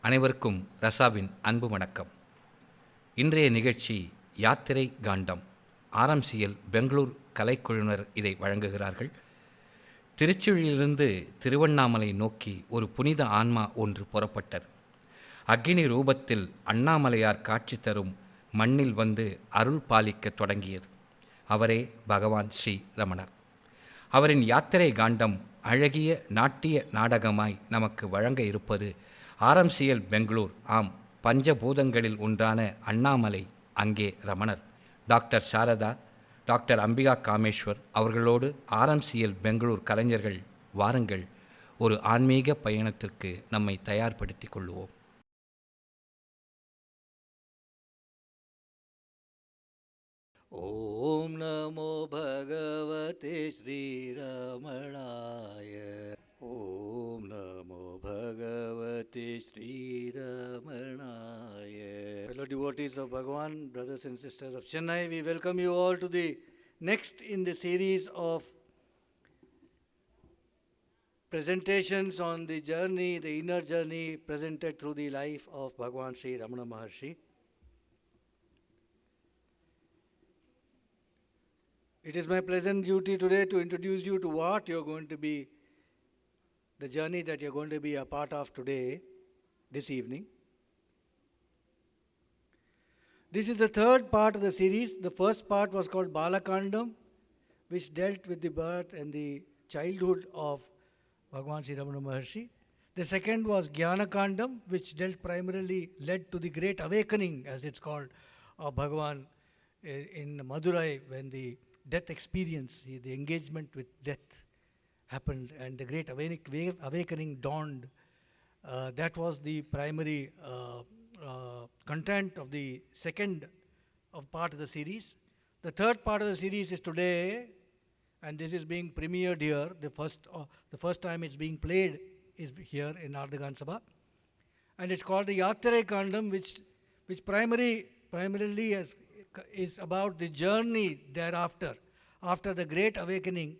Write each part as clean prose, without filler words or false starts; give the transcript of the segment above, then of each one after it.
அனைவருக்கும் ரசாவின் அன்பு வணக்கம். இன்றைய நிகழ்ச்சி யாத்திரை காண்டம். ஆர்எம்சிஎல் பெங்களூர் கலைக்குழுவினர் இதை வழங்குகிறார்கள். திருச்சுழியிலிருந்து திருவண்ணாமலை நோக்கி ஒரு புனித ஆன்மா ஒன்று புறப்பட்டது. அக்னி ரூபத்தில் அண்ணாமலையார் காட்சி தரும் மண்ணில் வந்து அருள் பாலிக்க தொடங்கியது. அவரே பகவான் ஸ்ரீ ரமணர். அவரின் யாத்திரை காண்டம் அழகிய நாட்டிய நாடகமாய் நமக்கு வழங்க இருப்பது ஆர்எம்சிஎல் பெங்களூர். ஆம், பஞ்சபூதங்களில் ஒன்றான அண்ணாமலை, அங்கே ரமணர். டாக்டர் சாரதா, டாக்டர் அம்பிகா காமேஸ்வர் அவர்களோடு ஆர்எம்சிஎல் பெங்களூர் கலைஞர்கள் வாருங்கள், ஒரு ஆன்மீக பயணத்திற்கு நம்மை தயார்படுத்திக் கொள்வோம். ஓம் நமோ பகவதே ஸ்ரீரமணாய. ஓம் நமோ பகவதே ஸ்ரீரமணாய. Fellow devotees of Bhagavan, brothers and sisters of Chennai, we welcome you all to the next in the series of presentations on the journey, the inner journey presented through the life of Bhagavan Sri Ramana Maharshi. It is my pleasant duty today to introduce you to what you're going to be, the journey that you're going to be a part of today, this evening. This is the third part of the series. The first part was called Balakandam, which dealt with the birth and the childhood of Bhagavan Sri Ramana Maharshi. The second was Jnanakandam, which led to the great awakening, as it's called, of Bhagavan in Madurai, when the death experience, the engagement with death happened and the great awakening dawned. That was the primary content of the second part of the series. The third part of the series is today, and this is being premiered here. The first time it's being played is here in Ardhagan Sabha, and it's called the Yatare Kandam, which primarily is about the journey thereafter. After the great awakening,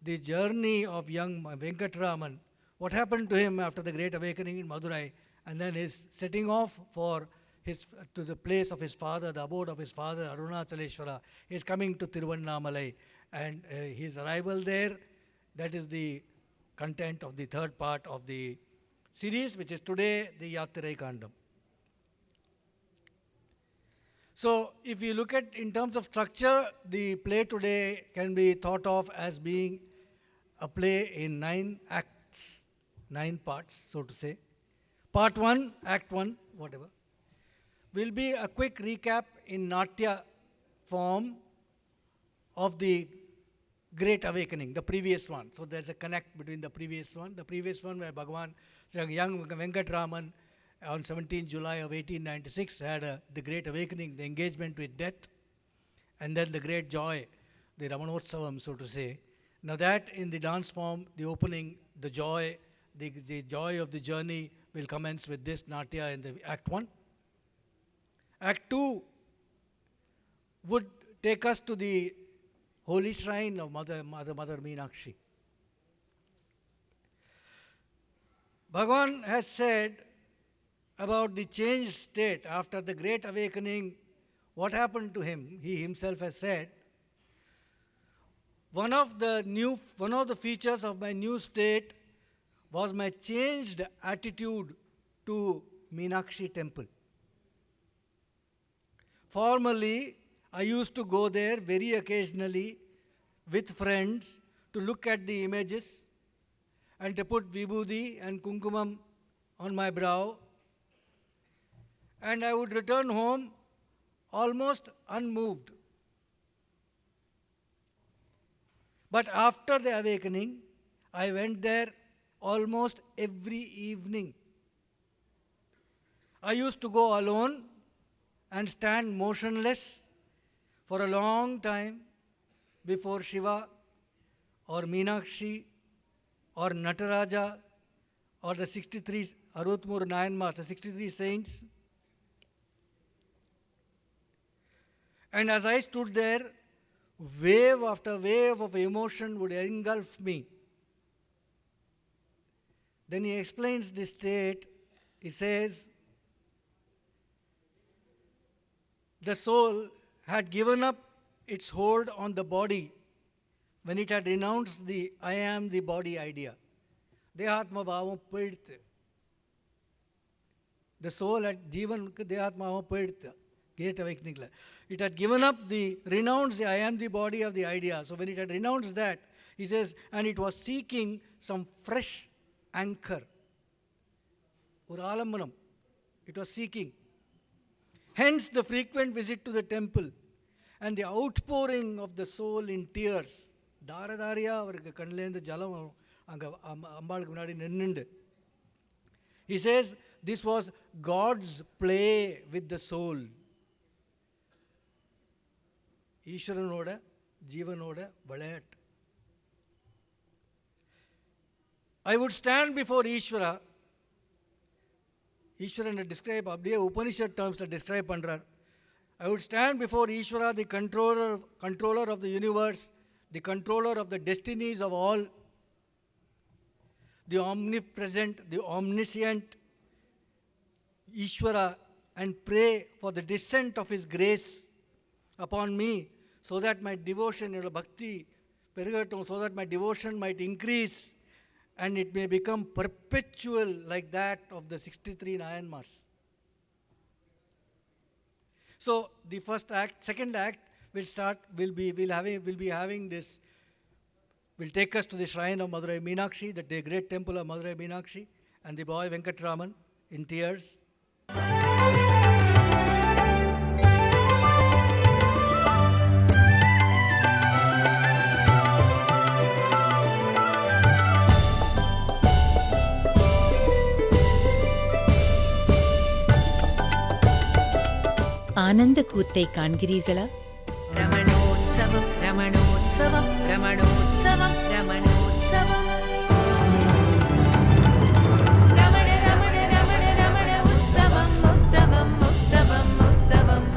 the journey of young Venkatraman, what happened to him after the great awakening in Madurai, and then his setting off to the place of his father, the abode of his father, Arunachaleshwara. He is coming to Tiruvannamalai, and his arrival there, that is the content of the third part of the series, which is today the Yatare Kandam. So, if you look at in terms of structure, the play today can be thought of as being a play in 9 acts, 9 parts, so to say. Part 1, Act 1, whatever, will be a quick recap in Natya form of the Great Awakening, the previous one. So, there's a connect between the previous one where Bhagavan, young Venkatraman, on 17 July of 1896 had the great awakening, the engagement with death, and then the great joy, the Ramanotsavam, so to say. Now that in the dance form, the opening, the joy of the journey will commence with this Natya in the Act 1. Act 2 would take us to the holy shrine of Mother Meenakshi. Bhagavan has said about the changed state after the great awakening, what happened to him. He himself has said, one of the features of my new state was my changed attitude to Meenakshi temple. Formerly, I used to go there very occasionally with friends to look at the images and to put vibhuti and kunkumam on my brow, and I would return home almost unmoved. But after the awakening, I went there almost every evening. I used to go alone and stand motionless for a long time before Shiva or Meenakshi or Nataraja or the 63 Arutmur Nayanmas, the 63 saints. And as I stood there, wave after wave of emotion would engulf me. Then he explains this state. He says, the soul had given up its hold on the body when it had renounced the I am the body idea. Dehatma bhavam poidithu. The soul had jeevanukku dehatma bhavam poidithu. Great awakening. It had given up renounced the I am the body of the idea. So when it had renounced that, he says, and it was seeking some fresh anchor. Or alambanam. It was seeking. Hence the frequent visit to the temple and the outpouring of the soul in tears. தாரதாரியா அவருக்கு கண்ணிலேருந்து ஜலம் அங்கே அம்பாளுக்கு முன்னாடி நின்றுண்டு. He says this was God's play with the soul. ஈஸ்வரனோட ஜீவனோட விளையாட்டு. I would stand before Ishvara. ஈஸ்வரனை describe அப்படியே Upanishad டேர்ம்ஸில் describe பண்ணுறார். I would stand before Ishvara, the controller of the universe, the controller of the destinies of all, the omnipresent, the omniscient Ishvara, and pray for the descent of His grace upon me, so that my devotion, bhakti, so that my devotion might increase and it may become perpetual like that of the 63 Nayanmars. So the first act, second act will be having this, will take us to the shrine of Madurai Meenakshi, the great temple of Madurai Meenakshi, and the boy Venkatraman in tears. ஆனந்த கூத்தை காண்கிறீர்களா? ரமணோத்சவம் ரமணோத்சவம் ரமணோத்சவம் ரமணோத்சவம் ரமண ரமண ரமண ரமண உற்சவம் உற்சவம் உற்சவம் உற்சவம்.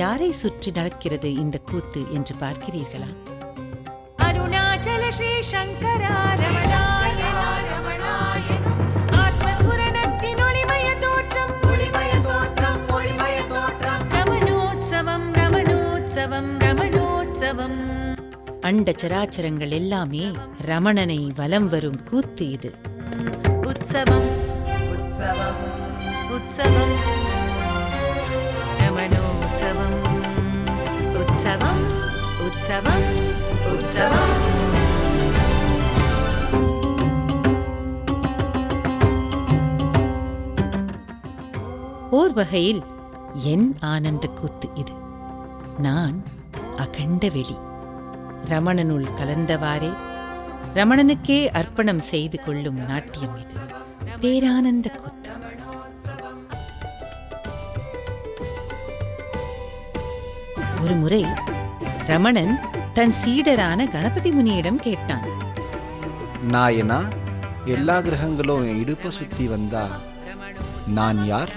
யாரை சுற்றி நடக்கிறது இந்த கூத்து என்று பார்க்கிறீர்களா? அருணாச்சல ஸ்ரீ சங்கரா ரமணாய ரமணாய ஆத்மஸ்புரணத்தின் ஒளிமய தோற்றம் ஒளிமய தோற்றம் ஒளிமய தோற்றம். ரமணோத்சவம் ரமணோத்சவம் ரமணோத்சவம். அண்ட சராச்சரங்கள் எல்லாமே ரமணனை வலம் வரும் கூத்து இது. உற்சவம் உற்சவம் உற்சவம் ரமணோத்சவம் உற்சவம் உற்சவம் உற்சவம். ஓர் வகையில் என் ஆனந்த கூத்து இது. நான் அகண்ட வெளி, ரமணனுள் கலந்தவாறே ரமணனுக்கே அர்ப்பணம் செய்து கொள்ளும் நாட்டியம் இது. பேரானந்த கூத்து. ஒரு முறை ரமணன் தன் சீடரான கணபதி முனியிடம் கேட்டான், நாயனா, எல்லா கிரகங்களும் என் இடுப்பை சுத்தி வந்தா நான் யார்?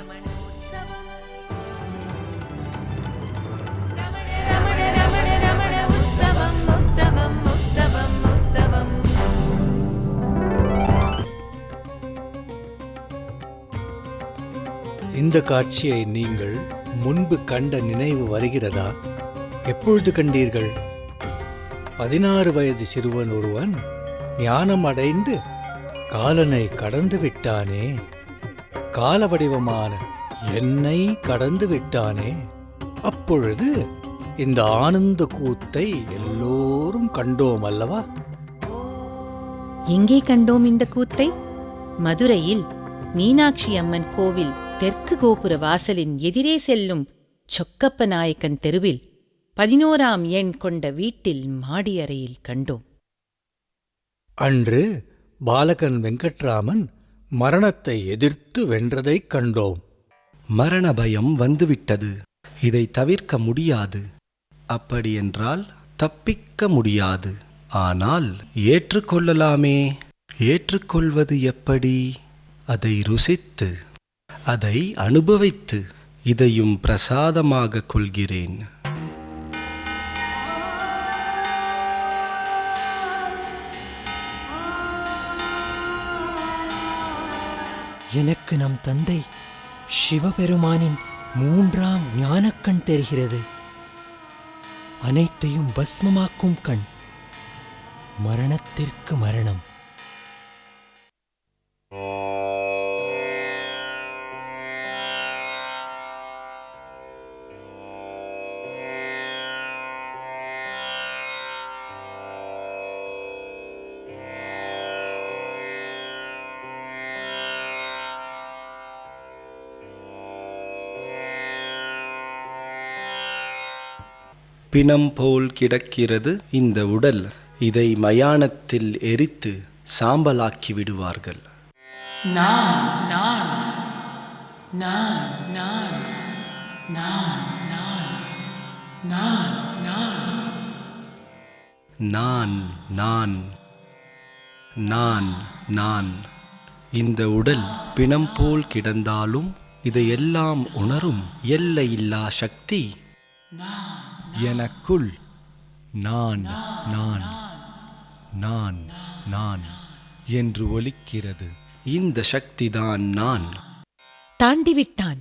இந்த காட்சியை நீங்கள் முன்பு கண்ட நினைவு வருகிறதா? எப்பொழுது கண்டீர்கள்? 16 வயது சிறுவன் ஒருவன் ஞானம் அடைந்து காலனை கடந்து விட்டானே, கால வடிவமான என்னை கடந்து விட்டானே. அப்பொழுது இந்த ஆனந்த கூத்தை எல்லோரும் கண்டோம் அல்லவா? எங்கே கண்டோம் இந்த கூத்தை? மதுரையில் மீனாட்சி அம்மன் கோவில் தெற்கு கோபுர வாசலின் எதிரே செல்லும் சொக்கப்ப நாயக்கன் தெருவில் 11ஆம் எண் கொண்ட வீட்டில் மாடி அறையில் கண்டோம். அன்று பாலகன் வெங்கட்ராமன் மரணத்தை எதிர்த்து வென்றதைக் கண்டோம். மரண பயம் வந்துவிட்டது, இதை தவிர்க்க முடியாது. அப்படியென்றால் தப்பிக்க முடியாது. ஆனால் ஏற்றுக்கொள்ளலாமே. ஏற்றுக்கொள்வது எப்படி? அதை ருசித்து, அதை அனுபவித்து, இதையும் பிரசாதமாக கொள்கிறேன். எனக்கு நம் தந்தை சிவபெருமானின் மூன்றாம் ஞானக்கண் தெரிகிறது. அனைத்தையும் பஸ்மமாக்கும் கண். மரணத்திற்கு மரணம். பிணம் போல் கிடக்கிறது இந்த உடல். இதை மயானத்தில் எரித்து சாம்பலாக்கி விடுவார்கள். நான் நான் நான் நான். இந்த உடல் பிணம் போல் கிடந்தாலும் இதையெல்லாம் உணரும் எல்லையில்லா சக்தி எனக்குள் நான் நான் நான் நான் என்று ஒலிக்கிறது. இந்த சக்திதான் நான். தாண்டிவிட்டான்.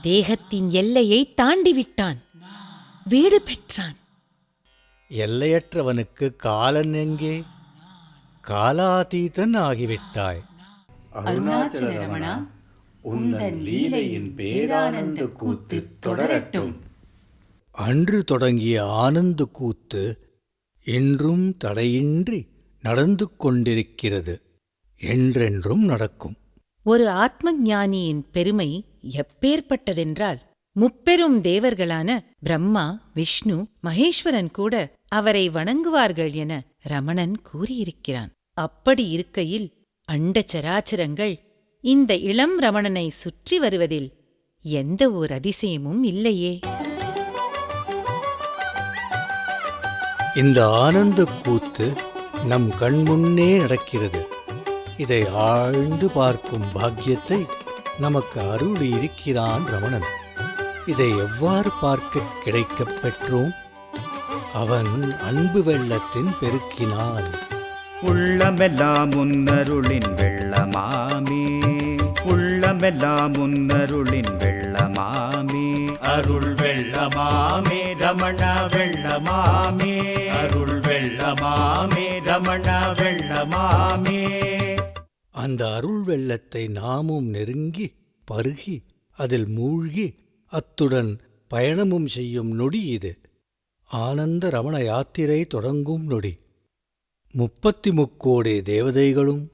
தேகத்தின் எல்லையை தாண்டிவிட்டான். வீடு பெற்றான். எல்லையற்றவனுக்கு காலன் எங்கே? காலாதீதன் ஆகிவிட்டாய். அருணாச்சல ரமணா, உந்தன் லீலையின் பேரானந்த கூத்து தொடரட்டும். அன்று தொடங்கிய ஆனந்த கூத்து இன்றும் தடையின்றி நடந்து கொண்டிருக்கிறது. என்றென்றும் நடக்கும். ஒரு ஆத்ம ஞானியின் பெருமை எப்பேற்பட்டதென்றால், முப்பெரும் தேவர்களான பிரம்மா, விஷ்ணு, மகேஸ்வரன் கூட அவரை வணங்குவார்கள் என ரமணன் கூறியிருக்கிறான். அப்படி இருக்கையில் அண்டச்சராச்சரங்கள் இந்த இளம் ரமணனை சுற்றி வருவதில் எந்த ஓர் அதிசயமும் இல்லையே. இந்த ஆனந்த கூத்து நம் கண்முன்னே நடக்கிறது. இதை ஆழ்ந்து பார்க்கும் பாக்கியத்தை நமக்கு அருளி இருக்கிறான் ரமணன். இதை எவ்வாறு பார்க்க கிடைக்கப் பெற்றோம்? அவன் அன்பு வெள்ளத்தின் பெருக்கினான். உள்ளமெல்லாம் முன்னருளின் வெள்ளமாமே, உள்ளமெல்லாம் முன்னருளின் வெள்ளமாமே, அருள் வெள்ளமாமே ரமண வெள்ளமாமே, அருள் வெள்ளமாமே ரமண வெள்ளமாமே. அந்த அருள் வெள்ளத்தை நாமும் நெருங்கி பருகி அதில் மூழ்கி அத்துடன் பயணமும் செய்யும் நொடி இது. ஆனந்த ரமண யாத்திரை தொடங்கும் நொடி. 33 தேவதைகளும்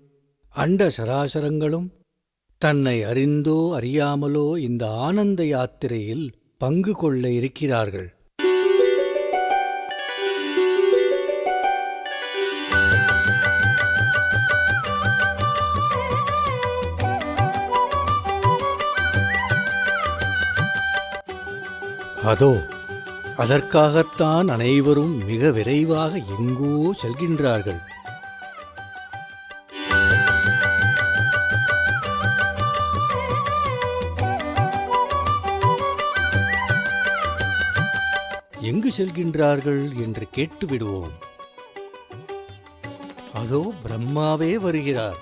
அண்ட சராசரங்களும் தன்னை அறிந்தோ அறியாமலோ இந்த ஆனந்த யாத்திரையில் பங்கு கொள்ள இருக்கிறார்கள். அதோ அதற்காகத்தான் அனைவரும் மிக விரைவாக எங்கோ செல்கின்றார்கள். எங்கு செல்கின்றார்கள் என்று கேட்டுவிடுவோம். அதோ பிரம்மாவே வருகிறார்.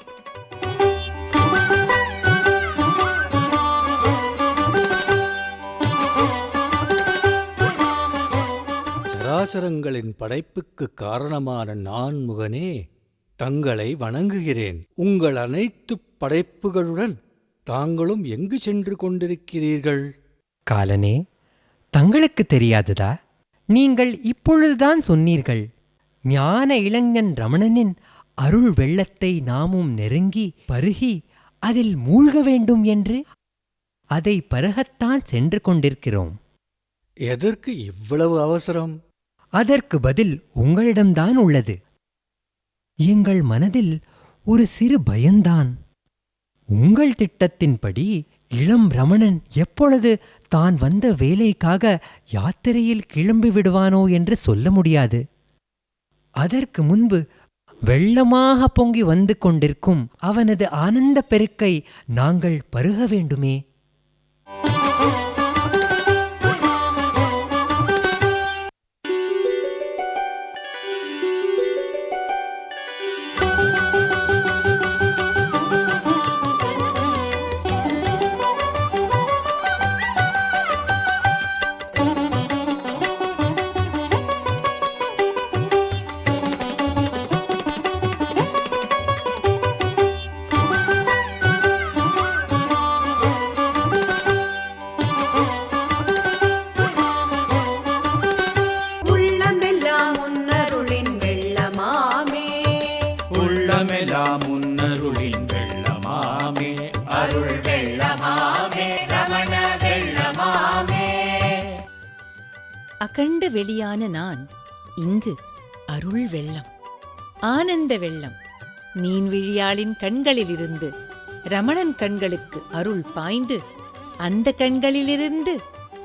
சராசரங்களின் படைப்புக்கு காரணமான நான்முகனே, தங்களை வணங்குகிறேன். உங்கள் அனைத்து படைப்புகளுடன் தாங்களும் எங்கு சென்று கொண்டிருக்கிறீர்கள்? காலனே, தங்களுக்கு தெரியாததா? நீங்கள் இப்பொழுதுதான் சொன்னீர்கள். ஞான இளைஞன் ரமணனின் அருள் வெள்ளத்தை நாமும் நெருங்கி பருகி அதில் மூழ்க வேண்டும் என்று. அதை பருகத்தான் சென்று கொண்டிருக்கிறோம். எதற்கு இவ்வளவு அவசரம்? அதற்கு பதில் உங்களிடம்தான் உள்ளது. எங்கள் மனதில் ஒரு சிறு பயம்தான். உங்கள் திட்டத்தின்படி இளம் ரமணன் எப்பொழுது தான் வந்த வேலைக்காக யாத்திரையில் கிளம்பி விடுவானோ என்று சொல்ல முடியாது. அதற்கு முன்பு வெள்ளமாக பொங்கி வந்து கொண்டிருக்கும் அவனது ஆனந்தப் பெருக்கை நாங்கள் பருக வேண்டுமே. உள்ளமெல்லாம் உன்னருளின் வெள்ளமாமே அருள் வெள்ளமாமே ரமண வெள்ளமாமே. அகண்ட வெளியான நான் இங்கு அருள் வெள்ளம், ஆனந்த வெள்ளம். மீன்விழியாளின் கண்களிலிருந்து ரமணன் கண்களுக்கு அருள் பாய்ந்து அந்த கண்களிலிருந்து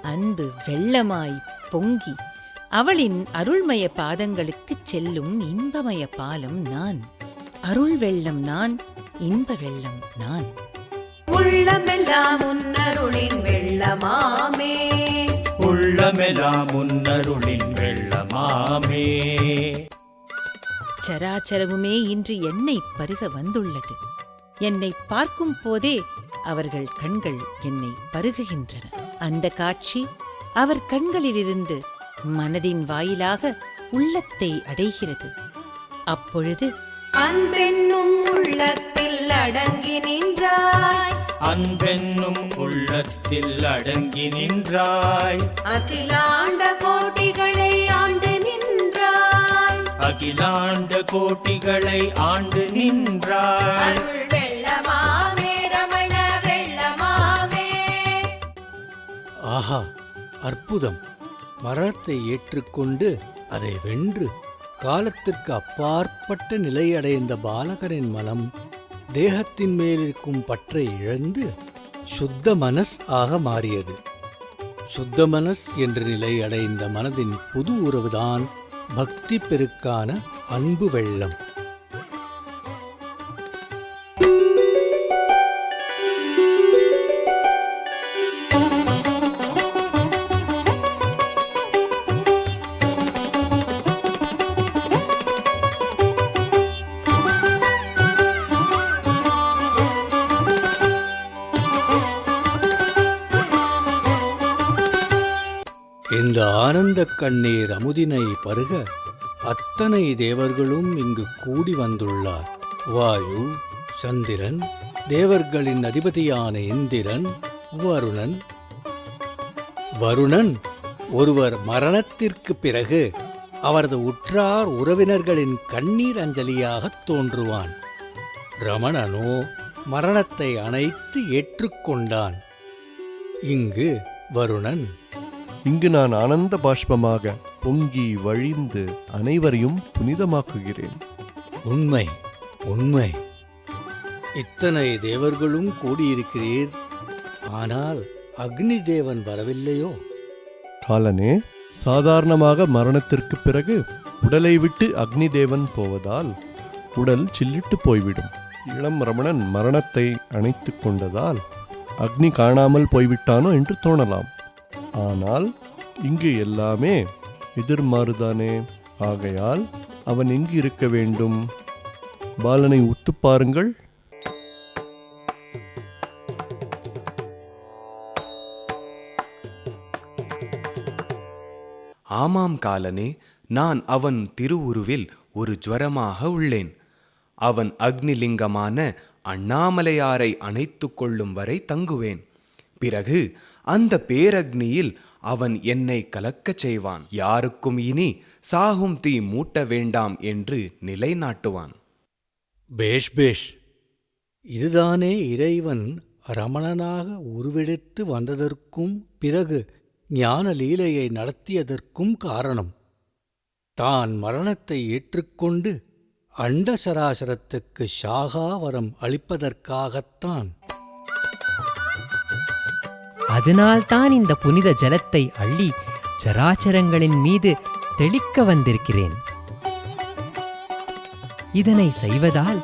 அன்பு வெள்ளமாய் பொங்கி அவளின் அருள்மய பாதங்களுக்குச் செல்லும் இன்பமய பாலம் நான். அருள் வெள்ளம் நான், இன்ப வெள்ளம் நான். உள்ளமெல்லாம் உன்னருளின் வெள்ளமாமே உள்ளமெல்லாம் உன்னருளின் வெள்ளமாமே. சராச்சரமுமே இன்று என்னை பருக வந்துள்ளது. என்னை பார்க்கும் போதே அவர்கள் கண்கள் என்னை பருகுகின்றன. அந்த காட்சி அவர் கண்களிலிருந்து மனதின் வாயிலாக உள்ளத்தை அடைகிறது. அப்பொழுது அன்பென்னும் உள்ளத்தில் அடங்கி நின்றாய், அன்பென்னும் உள்ளத்தில் அடங்கி நின்றாய், அகிலாண்ட கோட்டிகளை ஆண்டு நின்றாய், அகிலாண்ட கோட்டிகளை ஆண்டு நின்றாய். அருள் வெள்ளமாமே ரமண வெள்ளமாமே. ஆஹா, அற்புதம்! மரணத்தை ஏற்றுக்கொண்டு அதை வென்று காலத்திற்கு அப்பாற்பட்ட நிலையடைந்த பாலகனின் மனம் தேகத்தின் மேலிருக்கும் பற்றை இழந்து சுத்த மனஸ் ஆக மாறியது. சுத்த மனஸ் என்ற நிலை அடைந்த மனதின் புது உறவுதான் பக்தி பெருக்கான அன்பு வெள்ளம். இந்த ஆனந்த கண்ணீர் அமுதினை பருக அத்தனை தேவர்களும் இங்கு கூடி வந்துள்ளார். வாயு, சந்திரன், தேவர்களின் அதிபதியான இந்திரன், வருணன். வருணன் ஒருவர் மரணத்திற்கு பிறகு அவரது உற்றார் உறவினர்களின் கண்ணீர் அஞ்சலியாகத் தோன்றுவான். ரமணனோ மரணத்தை அணைத்து ஏற்றுக்கொண்டான். இங்கு வருணன், இங்கு நான் ஆனந்த பாஷ்பமாக பொங்கி வழிந்து அனைவரையும் புனிதமாக்குகிறேன். உண்மை உண்மை. இத்தனை தேவர்களும் கூடியிருக்கிறீர், ஆனால் அக்னி தேவன் வரவில்லையோ? காலனே, சாதாரணமாக மரணத்திற்கு பிறகு உடலை விட்டு அக்னி தேவன் போவதால் உடல் சில்லிட்டு போய்விடும். இளம் ரமணன் மரணத்தை அணைத்து கொண்டதால் அக்னி காணாமல் போய்விட்டானோ என்று தோணலாம். ஆனால் இங்கு எல்லாமே எதிர்மாறுதானே. ஆகையால் அவன் எங்கு இருக்க வேண்டும்? பாலனை உத்துப் பாருங்கள். ஆமாம் காலனே, நான் அவன் திருவுருவில் ஒரு ஜுவரமாக உள்ளேன். அவன் அக்னிலிங்கமான அண்ணாமலையாரை அணைத்து கொள்ளும் வரை தங்குவேன். பிறகு அந்த பேரக்னியில் அவன் என்னை கலக்கச் செய்வான். யாருக்கும் இனி சாகும் தீ மூட்ட வேண்டாம் என்று நிலைநாட்டுவான். பேஷ் பேஷ். இதுதானே இறைவன் ரமணனாக உருவெடுத்து வந்ததற்கும் பிறகு ஞான லீலையை நடத்தியதற்கும் காரணம். தான் மரணத்தை ஏற்றுக்கொண்டு அண்ட சராசரத்துக்கு ஷாகாவரம் அளிப்பதற்காகத்தான். அதனால்தான் இந்த புனித ஜலத்தை அள்ளி சராச்சரங்களின் மீது தெளிக்க வந்திருக்கிறேன். இதனை செய்வதால்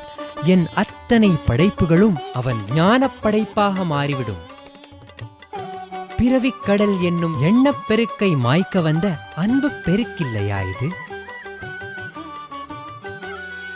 என் அத்தனை படைப்புகளும் அவன் ஞானப் படைப்பாக மாறிவிடும். பிறவிக் கடல் என்னும் எண்ணப் பெருக்கை மாய்க்க வந்த அன்பு பெருக்கில்லையா இது?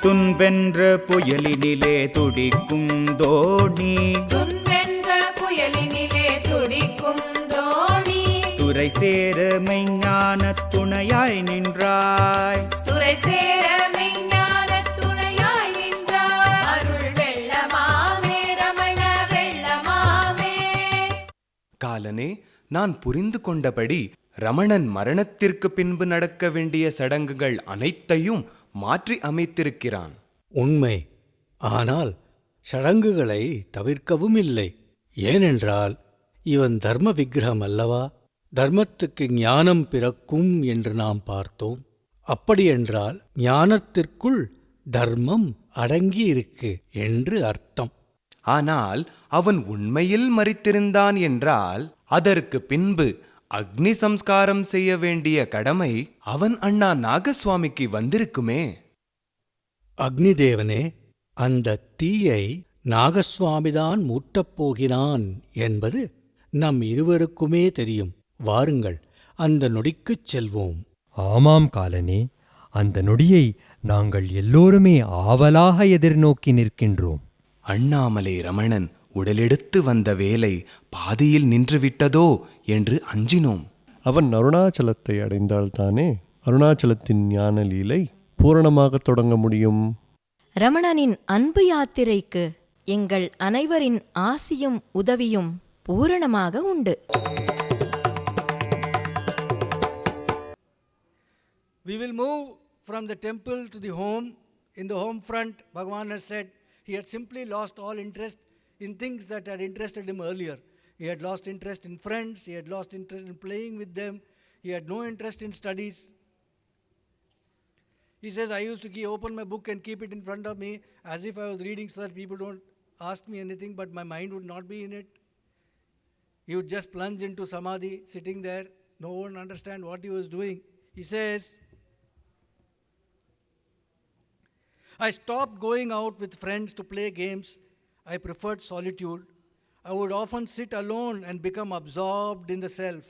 துன்பென்ற புயலினிலே துடிக்கும் தோணி, துன்பென்ற புயலினிலே துடிக்கும் தோணி, துறை சேர மெய்ஞான துணையாய் நின்றாய், துறை சேர மெய்ஞான துணையாய் நின்றாய். அருள் வெள்ளமாமே ரமண வெள்ளமாமே. காலனே, நான் புரிந்து கொண்டபடி ரமணன் மரணத்திற்கு பின்பு நடக்க வேண்டிய சடங்குகள் அனைத்தையும் மாற்றி அமைத்திருக்கிறான். உண்மை. ஆனால் சடங்குகளை தவிர்க்கவும் இல்லை. ஏனென்றால் இவன் தர்ம விக்கிரகம் அல்லவா? தர்மத்துக்கு ஞானம் பிறக்கும் என்று நாம் பார்த்தோம். அப்படியென்றால் ஞானத்திற்குள் தர்மம் அடங்கியிருக்கு என்று அர்த்தம். ஆனால் அவன் உண்மையில் மரித்திருந்தான் என்றால் அதற்கு பின்பு அக்னி சம்ஸ்காரம் செய்ய வேண்டிய கடமை அவன் அண்ணா நாகசுவாமிக்கு வந்திருக்குமே. அக்னிதேவனே, அந்த தீயை நாகசுவாமிதான் மூட்டப் போகிறான் என்பது நம் இருவருக்குமே தெரியும். வாருங்கள், அந்த நொடிக்குச் செல்வோம். ஆமாம் காலனே, அந்த நொடியை நாங்கள் எல்லோருமே ஆவலாக எதிர்நோக்கி நிற்கின்றோம். அண்ணாமலை ரமணன் உடலெடுத்து வந்த வேலை பாதியில் நின்றுவிட்டதோ என்று அஞ்சினோம். அவன் அருணாச்சலத்தை அடைந்தால்தானே அருணாச்சலத்தின் ஞான லீலை பூரணமாக தொடங்க முடியும். ரமணனின் அன்பு யாத்திரைக்கு எங்கள் அனைவரின் ஆசியும் உதவியும் பூரணமாக உண்டு. We will move from the temple to the home. In the home front, Bhagavan has said he had simply lost all interest in things that had interested him earlier. He had lost interest in friends, he had lost interest in playing with them, he had no interest in studies. He says, I used to open my book and keep it in front of me as if I was reading so that people don't ask me anything, but my mind would not be in it. He would just plunge into samadhi, sitting there, no one understand what he was doing. He says, I stopped going out with friends to play games. I preferred solitude. I would often sit alone and become absorbed in the self,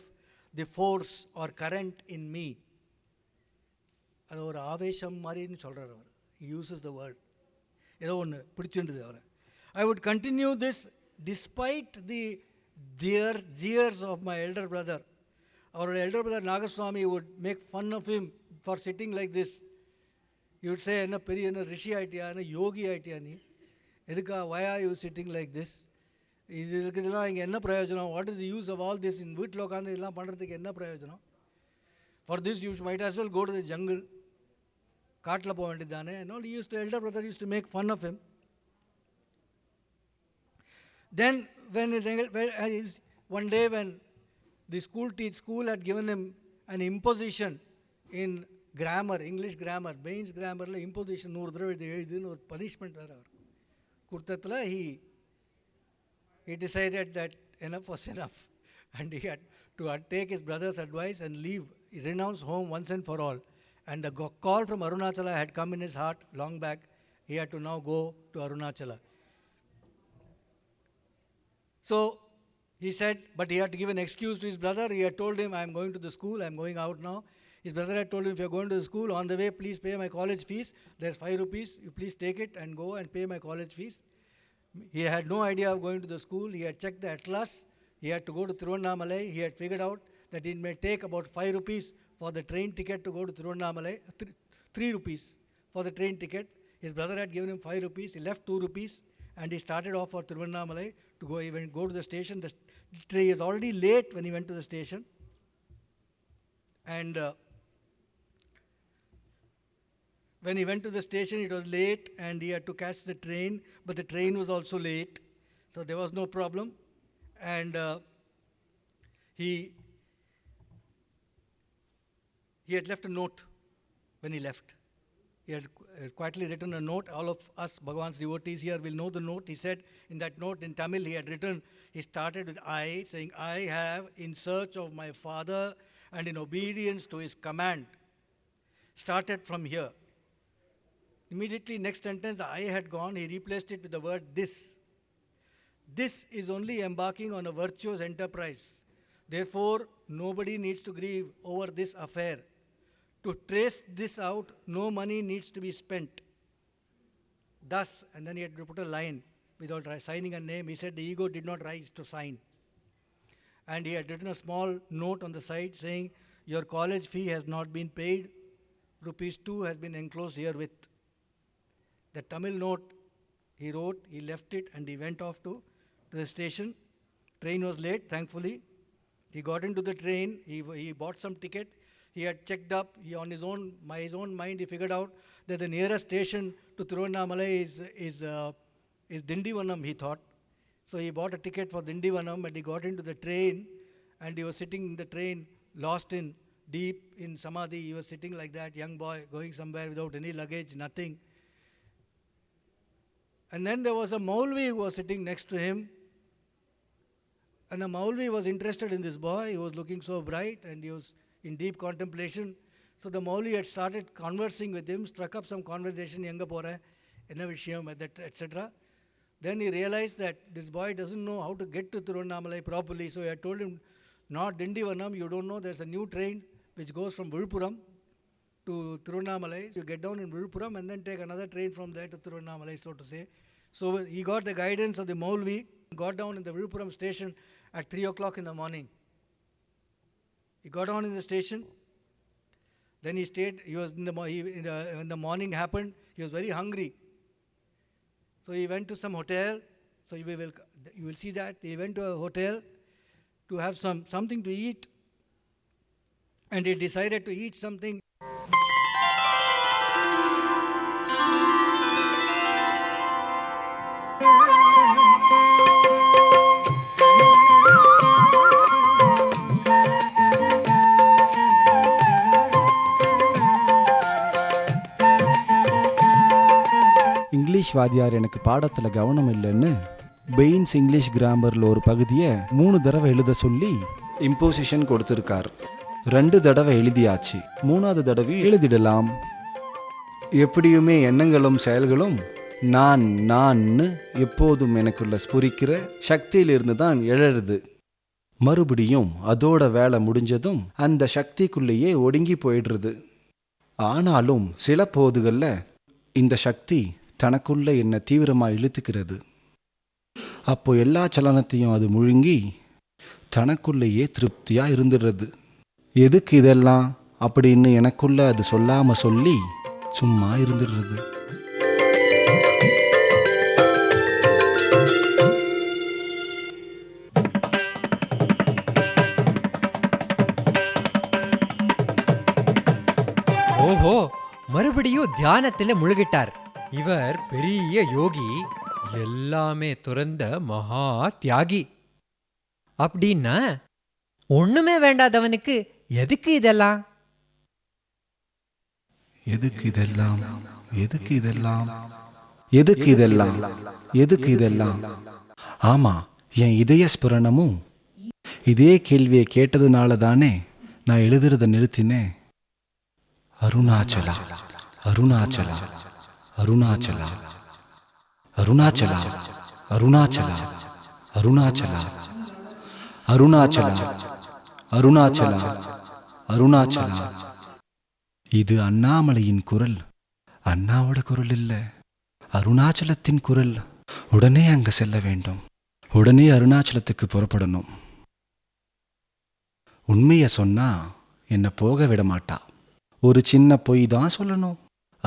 the force or current in me. அது ஒரு ஆவேசம் மாதிரின்னு சொல்கிறார் அவர். He uses the word. ஏதோ ஒன்று பிடிச்சிருந்தது அவரை. I would continue this despite the jeers of my elder brother. Our elder brother Nagaswami would make fun of him for sitting like this. He would say, என்ன பெரிய என்ன ரிஷி ஆயிட்டியா, என்ன யோகி ஆயிட்டியா நீ, எதுக்கா, why are you sitting like this? இதெல்லாம் இங்கே என்ன பிரயோஜனம்? What is the use of all this? In வீட்டில் உட்காந்து இதெல்லாம் பண்ணுறதுக்கு என்ன பிரயோஜனம்? For this you might as well go to the jungle. காட்டில் போக வேண்டியது தானே. Not used to elder brother used to make fun of him. Then when one day when the school had given him an imposition in grammar, English grammar, Bain's grammarல imposition 100 தடவை எழுதுன்னு ஒரு punishment வேறு அவர் கொடுத்ததில் he decided that enough was enough and he had to take his brother's advice and leave, renounce home once and for all. And the call from Arunachala had come in his heart long back. He had to now go to Arunachala. So he said, but he had to give an excuse to his brother. He had told him, I am going to the school, I am going out now. His brother had told him, if you are going to the school, on the way, please pay my college fees. There's 5 rupees. You please take it and go and pay my college fees. He had no idea of going to the school. He had checked the atlas. He had to go to Tiruvannamalai. He had figured out that it may take about 5 rupees for the train ticket to go to Tiruvannamalai, 3 rupees for the train ticket. His brother had given him 5 rupees. He left 2 rupees and he started off for Tiruvannamalai to go even go to the station. The train is already late when he went to the station. And when he went to the station, it was late and he had to catch the train, but the train was also late, so there was no problem. And he had left a note when he left. He had quietly written a note. All of us, Bhagavan's devotees here, will know the note. He said in that note, in Tamil, he had written, he started with I, saying, I have, in search of my father and in obedience to his command, started from here. Immediately next sentence, the I had gone, he replaced it with the word this. This is only embarking on a virtuous enterprise. Therefore, nobody needs to grieve over this affair. To trace this out, no money needs to be spent. Thus, and then he had to put a line without signing a name. He said the ego did not rise to sign. And he had written a small note on the side saying, your college fee has not been paid. Rupees 2 has been enclosed herewith. The Tamil note he wrote, he left it and he went off to the station. Train was late, thankfully. He got into the train, he bought some ticket. he had checked up. He on his own, by his own mind, he figured out that the nearest station to Tiruvannamalai is Dindivanam, he thought. So he bought a ticket for Dindivanam and he got into the train, and he was sitting in the train, lost in deep in samadhi. He was sitting like that, young boy, going somewhere without any luggage, nothing. And then there was a Maulvi who was sitting next to him. And the Maulvi was interested in this boy. He was looking so bright and he was in deep contemplation. So the Maulvi had started conversing with him, struck up some conversation, Yanga pora, enna vishayam, etc. Then he realized that this boy doesn't know how to get to Tiruvannamalai properly. So he had told him, not Dindivanam, you don't know, there's a new train which goes from Viluppuram to Tiruvannamalai. You get down in Viluppuram and then take another train from there to Tiruvannamalai, so to say. So he got the guidance of the Maulvi, got down in the Viluppuram station at 3 o'clock in the morning. He got on in the station. Then he stayed. He was when the morning happened, he was very hungry. So he went to some hotel. So you will see that he went to a hotel to have something to eat, and he decided to eat something. English வாத்தியார் எனக்கு பாடத்தில் கவனம் இல்லைன்னு pains English கிராமரில் ஒரு பகுதியை 3 தடவை எழுத சொல்லி இம்போசிஷன் கொடுத்துருக்கார். 2 தடவை எழுதியாச்சு, 3வது தடவையும் எழுதிடலாம். எப்படியுமே எண்ணங்களும் செயல்களும் நான்னு எப்போதும் எனக்குள்ள ஸ்புரிக்கிற சக்தியிலிருந்து தான் எழறது. மறுபடியும் அதோட வேலை முடிஞ்சதும் அந்த சக்திக்குள்ளேயே ஒடுங்கி போயிடுறது. ஆனாலும் சில போதுகளில் இந்த சக்தி தனக்குள்ள என்ன தீவிரமாக இழுத்துக்கிறது. அப்போ எல்லா சலனத்தையும் அது முழுங்கி தனக்குள்ளேயே திருப்தியாக இருந்துடுறது. எதுக்கு இதெல்லாம் அப்படின்னு எனக்குள்ள அது சொல்லாமல் சொல்லி சும்மா இருந்துடுறது. ஓஹோ, மறுபடியும் தியானத்தில் முழுகிட்டார். இவர் பெரிய யோகி, எல்லாமே துறந்த மகா தியாகி. அப்படின்னா ஒண்ணுமே வேண்டாதவனுக்கு எதுக்கு இதெல்லாம்? எதுக்கு இதெல்லாம்? எதுக்கு இதெல்லாம்? எதுக்கு இதெல்லாம்? எதுக்கு இதெல்லாம்? ஆமா, என் இதய ஸ்புரணமும் இதே கேள்வியை கேட்டதுனால தானே நான் எழுதுறத நிறுத்தினேன். அருணாச்சலா, அருணாச்சலா, அருணாச்சலா, அருணாச்சலா, அருணாச்சலா, அருணாச்சலா, அருணாச்சலா, அருணாச்சலா, அருணாச்சலா. இது அண்ணாமலையின் குரல். அண்ணாவோட குரல் இல்லை, அருணாச்சலத்தின் குரல். உடனே அங்க செல்ல வேண்டும். உடனே அருணாச்சலத்துக்கு புறப்படணும். உண்மையை சொன்னா என்னை போக விட மாட்டா. ஒரு சின்ன பொய் தான் சொல்லணும்.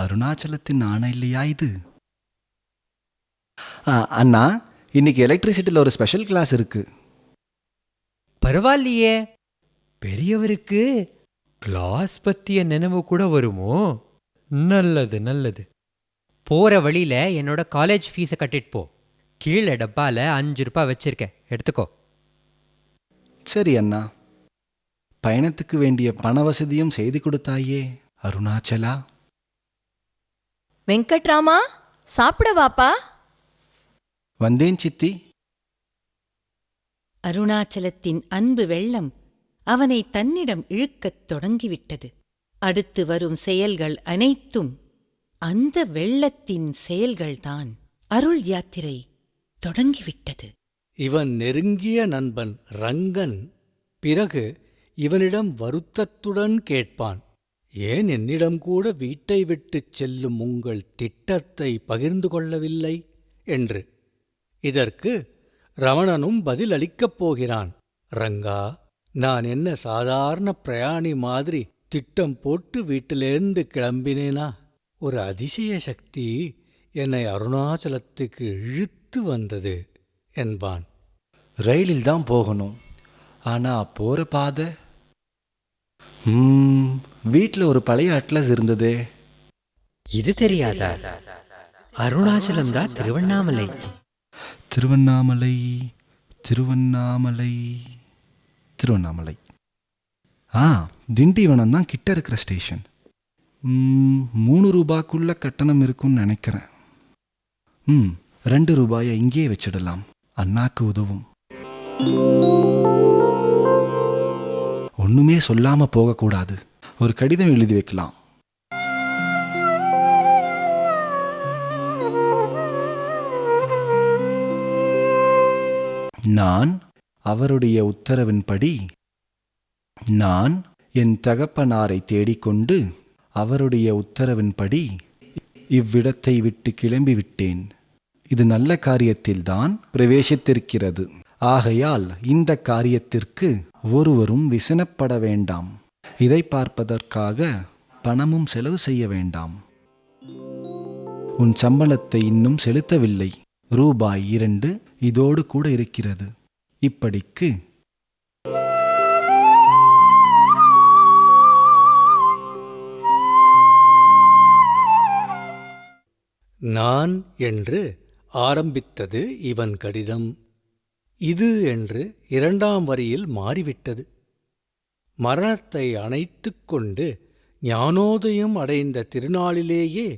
அருணாச்சலத்தின் ஆணை இல்லையா இது? அண்ணா, இன்னைக்கு எலக்ட்ரிசிட்டியில் ஒரு ஸ்பெஷல் கிளாஸ் இருக்கு. பரவாயில்லையே, பெரியவருக்கு கிளாஸ் பத்திய நினைவு கூட வருமோ? நல்லது நல்லது. போற வழியில என்னோட காலேஜ் ஃபீஸை கட்டிட்டு போ. கீழே டப்பால 5 ரூபாய் வச்சிருக்கேன், எடுத்துக்கோ. சரி அண்ணா. பயணத்துக்கு வேண்டிய பண வசதியும் செய்து கொடுத்தாயே அருணாச்சலா. வெங்கட்ராமா, சாப்பிட வாப்பா. வந்தேன் சித்தி. அருணாச்சலத்தின் அன்பு வெள்ளம் அவனை தன்னிடம் இழுக்கத் தொடங்கிவிட்டது. அடுத்து வரும் செயல்கள் அனைத்தும் அந்த வெள்ளத்தின் செயல்கள்தான். அருள் யாத்திரை தொடங்கிவிட்டது. இவன் நெருங்கிய நண்பன் ரங்கன் பிறகு இவனிடம் வருத்தத்துடன் கேட்பான், ஏன் என்னிடம் கூட வீட்டை விட்டுச் செல்லும் உங்கள் திட்டத்தை பகிர்ந்து கொள்ளவில்லை என்று. இதற்கு ரமணனும் பதிலளிக்கப் போகிறான். ரங்கா, நான் என்ன சாதாரண பிரயாணி மாதிரி திட்டம் போட்டு வீட்டிலேருந்து கிளம்பினேனா? ஒரு அதிசய சக்தி என்னை அருணாச்சலத்துக்கு இழுத்து வந்தது என்பான். ரயிலில் தான் போகணும். ஆனா போற பாதை வீட்டில் ஒரு பழைய அட்லஸ் இருந்ததே. இது தெரியாதா? அருணாச்சலம் தான் திருவண்ணாமலை. திருவண்ணாமலை திருவண்ணாமலை திருவண்ணாமலை. திண்டிவனம் தான் கிட்ட இருக்கிற ஸ்டேஷன். 3 ரூபாய்க்குள்ள கட்டணம் இருக்கும்னு நினைக்கிறேன். 2 ரூபாயை இங்கே வச்சிடலாம், அண்ணாக்கு உதவும். ஒண்ணுமே சொல்லாம போகக்கூடாது, ஒரு கடிதம் எழுதி வைக்கலாம். நான் அவருடைய உத்தரவின்படி நான் என் தகப்பனாரை தேடிக்கொண்டு அவருடைய உத்தரவின்படி இவ்விடத்தை விட்டு கிளம்பிவிட்டேன். இது நல்ல காரியத்தில்தான் பிரவேசித்திருக்கிறது. ஆகையால் இந்த காரியத்திற்கு ஒருவரும் விசனப்பட வேண்டாம். இதை பார்ப்பதற்காக பணமும் செலவு செய்ய வேண்டாம். உன் சம்பளத்தை இன்னும் செலுத்தவில்லை. ரூபாய் 2 இதோடு கூட இருக்கிறது. இப்படிக்கு நான் என்று ஆரம்பித்தது இவன் கடிதம். இது என்று 2ஆம் வரியில் மாறிவிட்டது. மரணத்தை அணைத்துக் கொண்டு ஞானோதயம் அடைந்த திருநாளிலேயே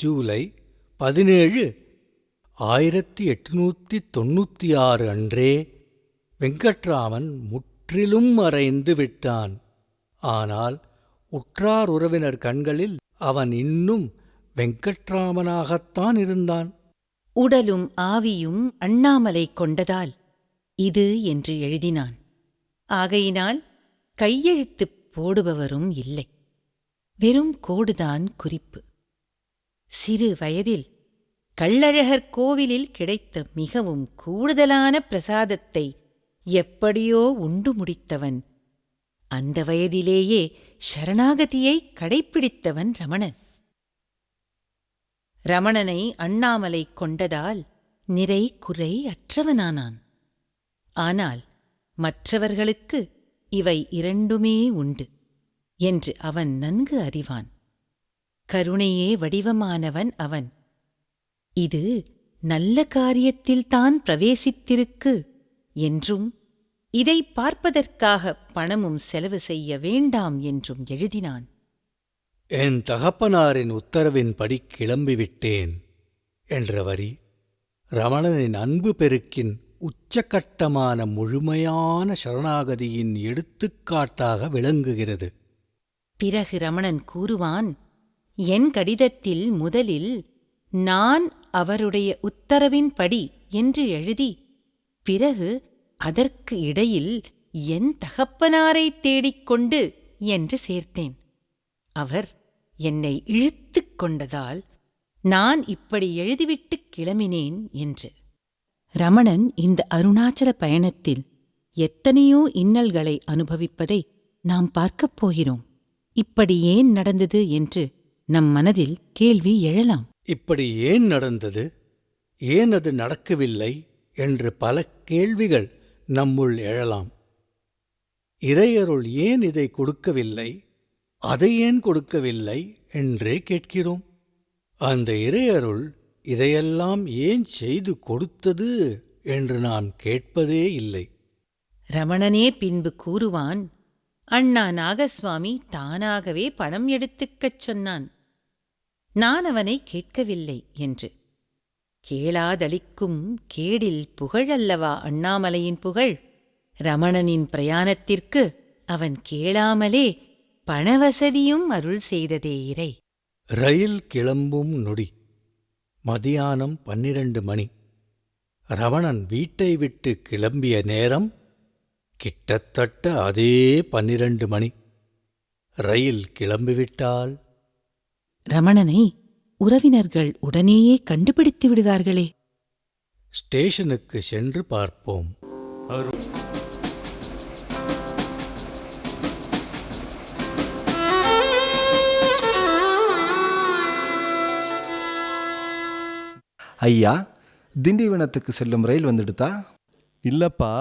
ஜூலை 17, 1896 அன்றே வெங்கட்ராமன் முற்றிலும் மறைந்து விட்டான். ஆனால் உற்றார் உறவினர் கண்களில் அவன் இன்னும் வெங்கட்ராமனாகத்தான் இருந்தான். உடலும் ஆவியும் அண்ணாமலை கொண்டதால் இது என்று எழுதினான். ஆகையினால் கையெழுத்துப் போடுபவரும் இல்லை, வெறும் கோடுதான் குறிப்பு. சிறு வயதில் கள்ளழகர் கோவிலில் கிடைத்த மிகவும் கூடுதலான பிரசாதத்தை எப்படியோ உண்டு முடித்தவன். அந்த வயதிலேயே சரணாகதியை கடைப்பிடித்தவன் ரமணன். ரமணனை அண்ணாமலை கொண்டதால் நிறை குறை அற்றவனானான். ஆனால் மற்றவர்களுக்கு இவை 2மே உண்டு என்று அவன் நன்கு அறிவான். கருணையே வடிவமானவன் அவன். இது நல்ல காரியத்தில்தான் பிரவேசித்திருக்கு என்றும் இதை பார்ப்பதற்காக பணமும் செலவு செய்ய வேண்டாம் என்றும் எழுதினான். என் தகப்பனாரின் உத்தரவின்படி கிளம்பிவிட்டேன் என்ற வரி ரமணனின் அன்பு பெருக்கின் உச்சகட்டமான முழுமையான சரணாகதியின் எடுத்துக்காட்டாக விளங்குகிறது. பிறகு ரமணன் கூறுவான், என் கடிதத்தில் முதலில் நான் அவருடைய உத்தரவின்படி என்று எழுதி, பிறகு அதற்கு இடையில் என் தகப்பனாரை தேடிக்கொண்டு என்று சேர்த்தேன். அவர் என்னை இழுத்துக் கொண்டதால் நான் இப்படி எழுதிவிட்டுக் கிளம்பினேன் என்று. ரமணன் இந்த அருணாச்சல பயணத்தில் எத்தனையோ இன்னல்களை அனுபவிப்பதை நாம் பார்க்கப் போகிறோம். இப்படி ஏன் நடந்தது என்று நம் மனதில் கேள்வி எழலாம். இப்படி ஏன் நடந்தது, ஏன் அது நடக்கவில்லை என்று பல கேள்விகள் நம்முள் எழலாம். இறையருள் ஏன் இதை கொடுக்கவில்லை, அதை ஏன் கொடுக்கவில்லை என்றே கேட்கிறோம். அந்த இறையருள் இதையெல்லாம் ஏன் செய்து கொடுத்தது என்று நாம் கேட்பதே இல்லை. ரமணனே பின்பு கூறுவான், அண்ணா நாகசுவாமி தானாகவே பணம் எடுத்துக்கச் சொன்னான், நான் அவனை கேட்கவில்லை என்று. கேளாதளிக்கும் கேடில் புகழல்லவா அண்ணாமலையின் புகழ். ரமணனின் பிரயாணத்திற்கு அவன் கேளாமலே பணவசதியும் அருள் செய்ததே இறை. ரயில் கிளம்பும் நொடி மதியானம் 12 மணி. ரமணன் வீட்டை விட்டு கிளம்பிய நேரம் கிட்டத்தட்ட அதே 12 மணி. ரயில் கிளம்பிவிட்டால் ரமணனை உறவினர்கள் உடனேயே கண்டுபிடித்து விடுவார்களே. ஸ்டேஷனுக்கு சென்று பார்ப்போம். ஐயா, திண்டிவனத்துக்கு செல்லும் ரயில் வந்துடுதா? இல்லப்பா,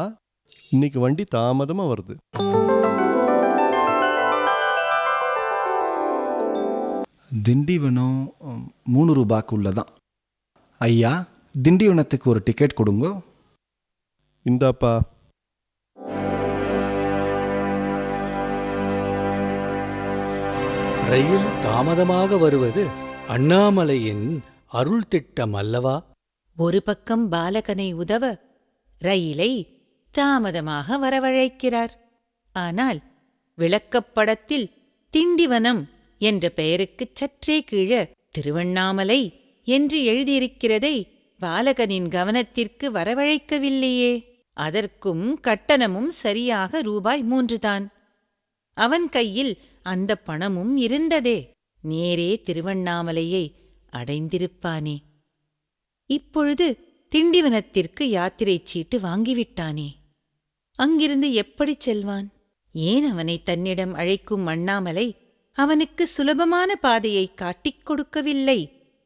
இன்னைக்கு வண்டி தாமதமாக வருது. திண்டிவனம் 3 ரூபாய்க்குள்ள தான். ஐயா, திண்டிவனத்துக்கு ஒரு டிக்கெட் கொடுங்க. இந்தாப்பா. ரயில் தாமதமாக வருவது அண்ணாமலையின் அருள் திட்டம் அல்லவா? ஒரு பக்கம் பாலகனை உதவ ரயிலை தாமதமாக வரவழைக்கிறார். ஆனால் விளக்கப்படத்தில் திண்டிவனம் என்ற பெயருக்குச் சற்றே கீழே திருவண்ணாமலை என்று எழுதியிருக்கிறதை பாலகனின் கவனத்திற்கு வரவழைக்கவில்லையே. அதற்கும் கட்டணமும் சரியாக ரூபாய் 3 தான். அவன் கையில் அந்த பணமும் இருந்ததே. நேரே திருவண்ணாமலையை அடைந்திருப்பானே. இப்பொழுது திண்டிவனத்திற்கு யாத்திரை சீட்டு வாங்கிவிட்டானே. அங்கிருந்து எப்படிச் செல்வான்? ஏன் அவனை தன்னிடம் அழைக்கும் அண்ணாமலை அவனுக்கு சுலபமான பாதையை காட்டிக் கொடுக்கவில்லை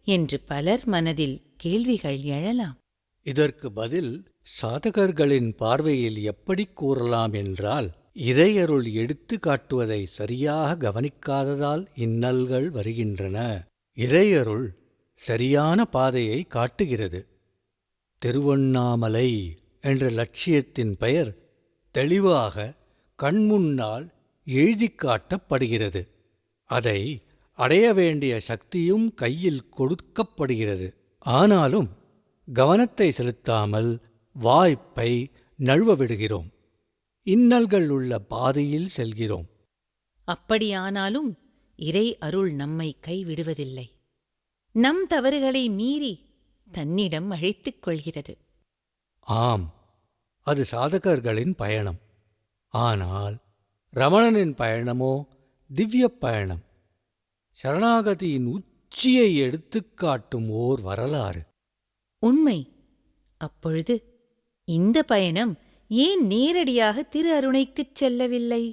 என்று பலர் மனதில் கேள்விகள் எழலாம். இதற்கு பதில் சாதகர்களின் பார்வையில் எப்படி கூறலாம் என்றால், இறையருள் எடுத்து காட்டுவதை சரியாக கவனிக்காததால் இன்னல்கள் வருகின்றன. இறையருள் சரியான பாதையை காட்டுகிறது. திருவண்ணாமலை என்ற லட்சியத்தின் பெயர் தெளிவாக கண்முன்னால் எழுதிக் காட்டப்படுகிறது. அதை அடைய வேண்டிய சக்தியும் கையில் கொடுக்கப்படுகிறது. ஆனாலும் கவனத்தை செலுத்தாமல் வாய்ப்பை நழுவ விடுகிறோம். இன்னல்கள் உள்ள பாதையில் செல்கிறோம். அப்படியானாலும் இறை அருள் நம்மை கைவிடுவதில்லை. நம் தவறுகளை மீறி தன்னிடம் அழைத்துக் கொள்கிறது. ஆம், அது சாதகர்களின் பயணம். ஆனால் ரமணனின் பயணமோ திவ்ய பயணம். சரணாகதியின் உச்சியை எடுத்துக்காட்டும் ஓர் வரலாறு. உண்மை. அப்பொழுது இந்த பயணம் ஏன் நேரடியாக திரு அருணைக்குச் செல்லவில்லை?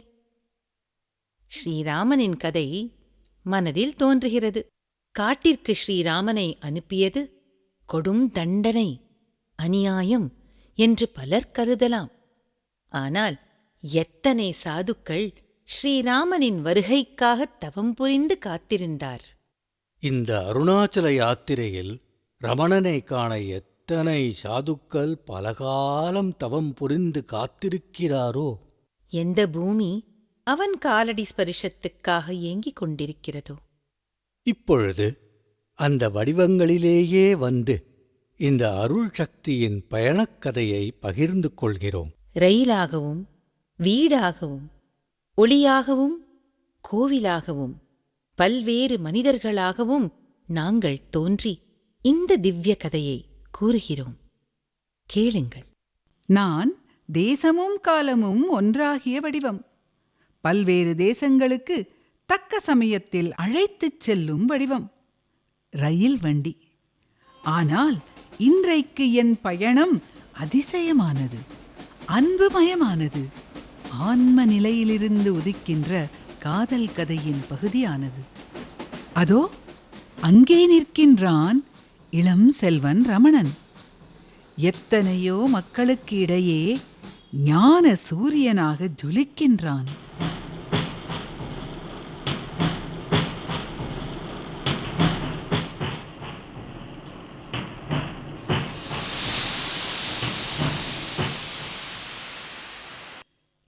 ஸ்ரீராமனின் கதை மனதில் தோன்றுகிறது. காட்டிற்கு ஸ்ரீராமனை அனுப்பியது கொடும் தண்டனை, அநியாயம் என்று பலர் கருதலாம். ஆனால் எத்தனை சாதுக்கள் ஸ்ரீராமனின் வருகைக்காக தவம் புரிந்து காத்திருந்தார். இந்த அருணாச்சல யாத்திரையில் ரமணனை காண எத்தனை சாதுக்கள் பலகாலம் தவம் புரிந்து காத்திருக்கிறாரோ! எந்த பூமி அவன் காலடி ஸ்பரிசத்துக்காக ஏங்கிக் கொண்டிருக்கிறதோ! இப்பொழுது அந்த வடிவங்களிலேயே வந்து இந்த அருள் சக்தியின் பயணக்கதையை பகிர்ந்து கொள்கிறோம். ரயிலாகவும், வீடாகவும், ஒளியாகவும், கோவிலாகவும், பல்வேறு மனிதர்களாகவும் நாங்கள் தோன்றி இந்த திவ்ய கதையை கூறுகிறோம். கேளுங்கள். நான் தேசமும் காலமும் ஒன்றாகிய வடிவம். பல்வேறு தேசங்களுக்கு தக்க சமயத்தில் அழைத்துச் செல்லும் வடிவம். ரயில் வண்டி. ஆனால் இன்றைக்கு என் பயணம் அதிசயமானது, அன்புமயமானது, ஆன்ம நிலையிலிருந்து உதிக்கின்ற காதல் கதையின் பகுதியானது. அதோ அங்கே நிற்கின்றான் இளம் செல்வன் ரமணன். எத்தனையோ மக்களுக்கு இடையே ஞான சூரியனாக ஜொலிக்கின்றான்.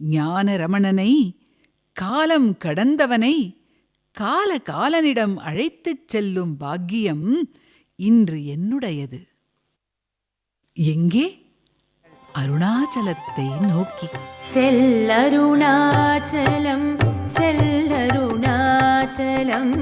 ஞான ரமணனை, காலம் கடந்தவனை காலனிடம் அழைத்துச் செல்லும் பாக்கியம் இன்று என்னுடையது. எங்கே? அருணாச்சலத்தை நோக்கி. செல்லருணாச்சலம் செல்லருணாச்சலம்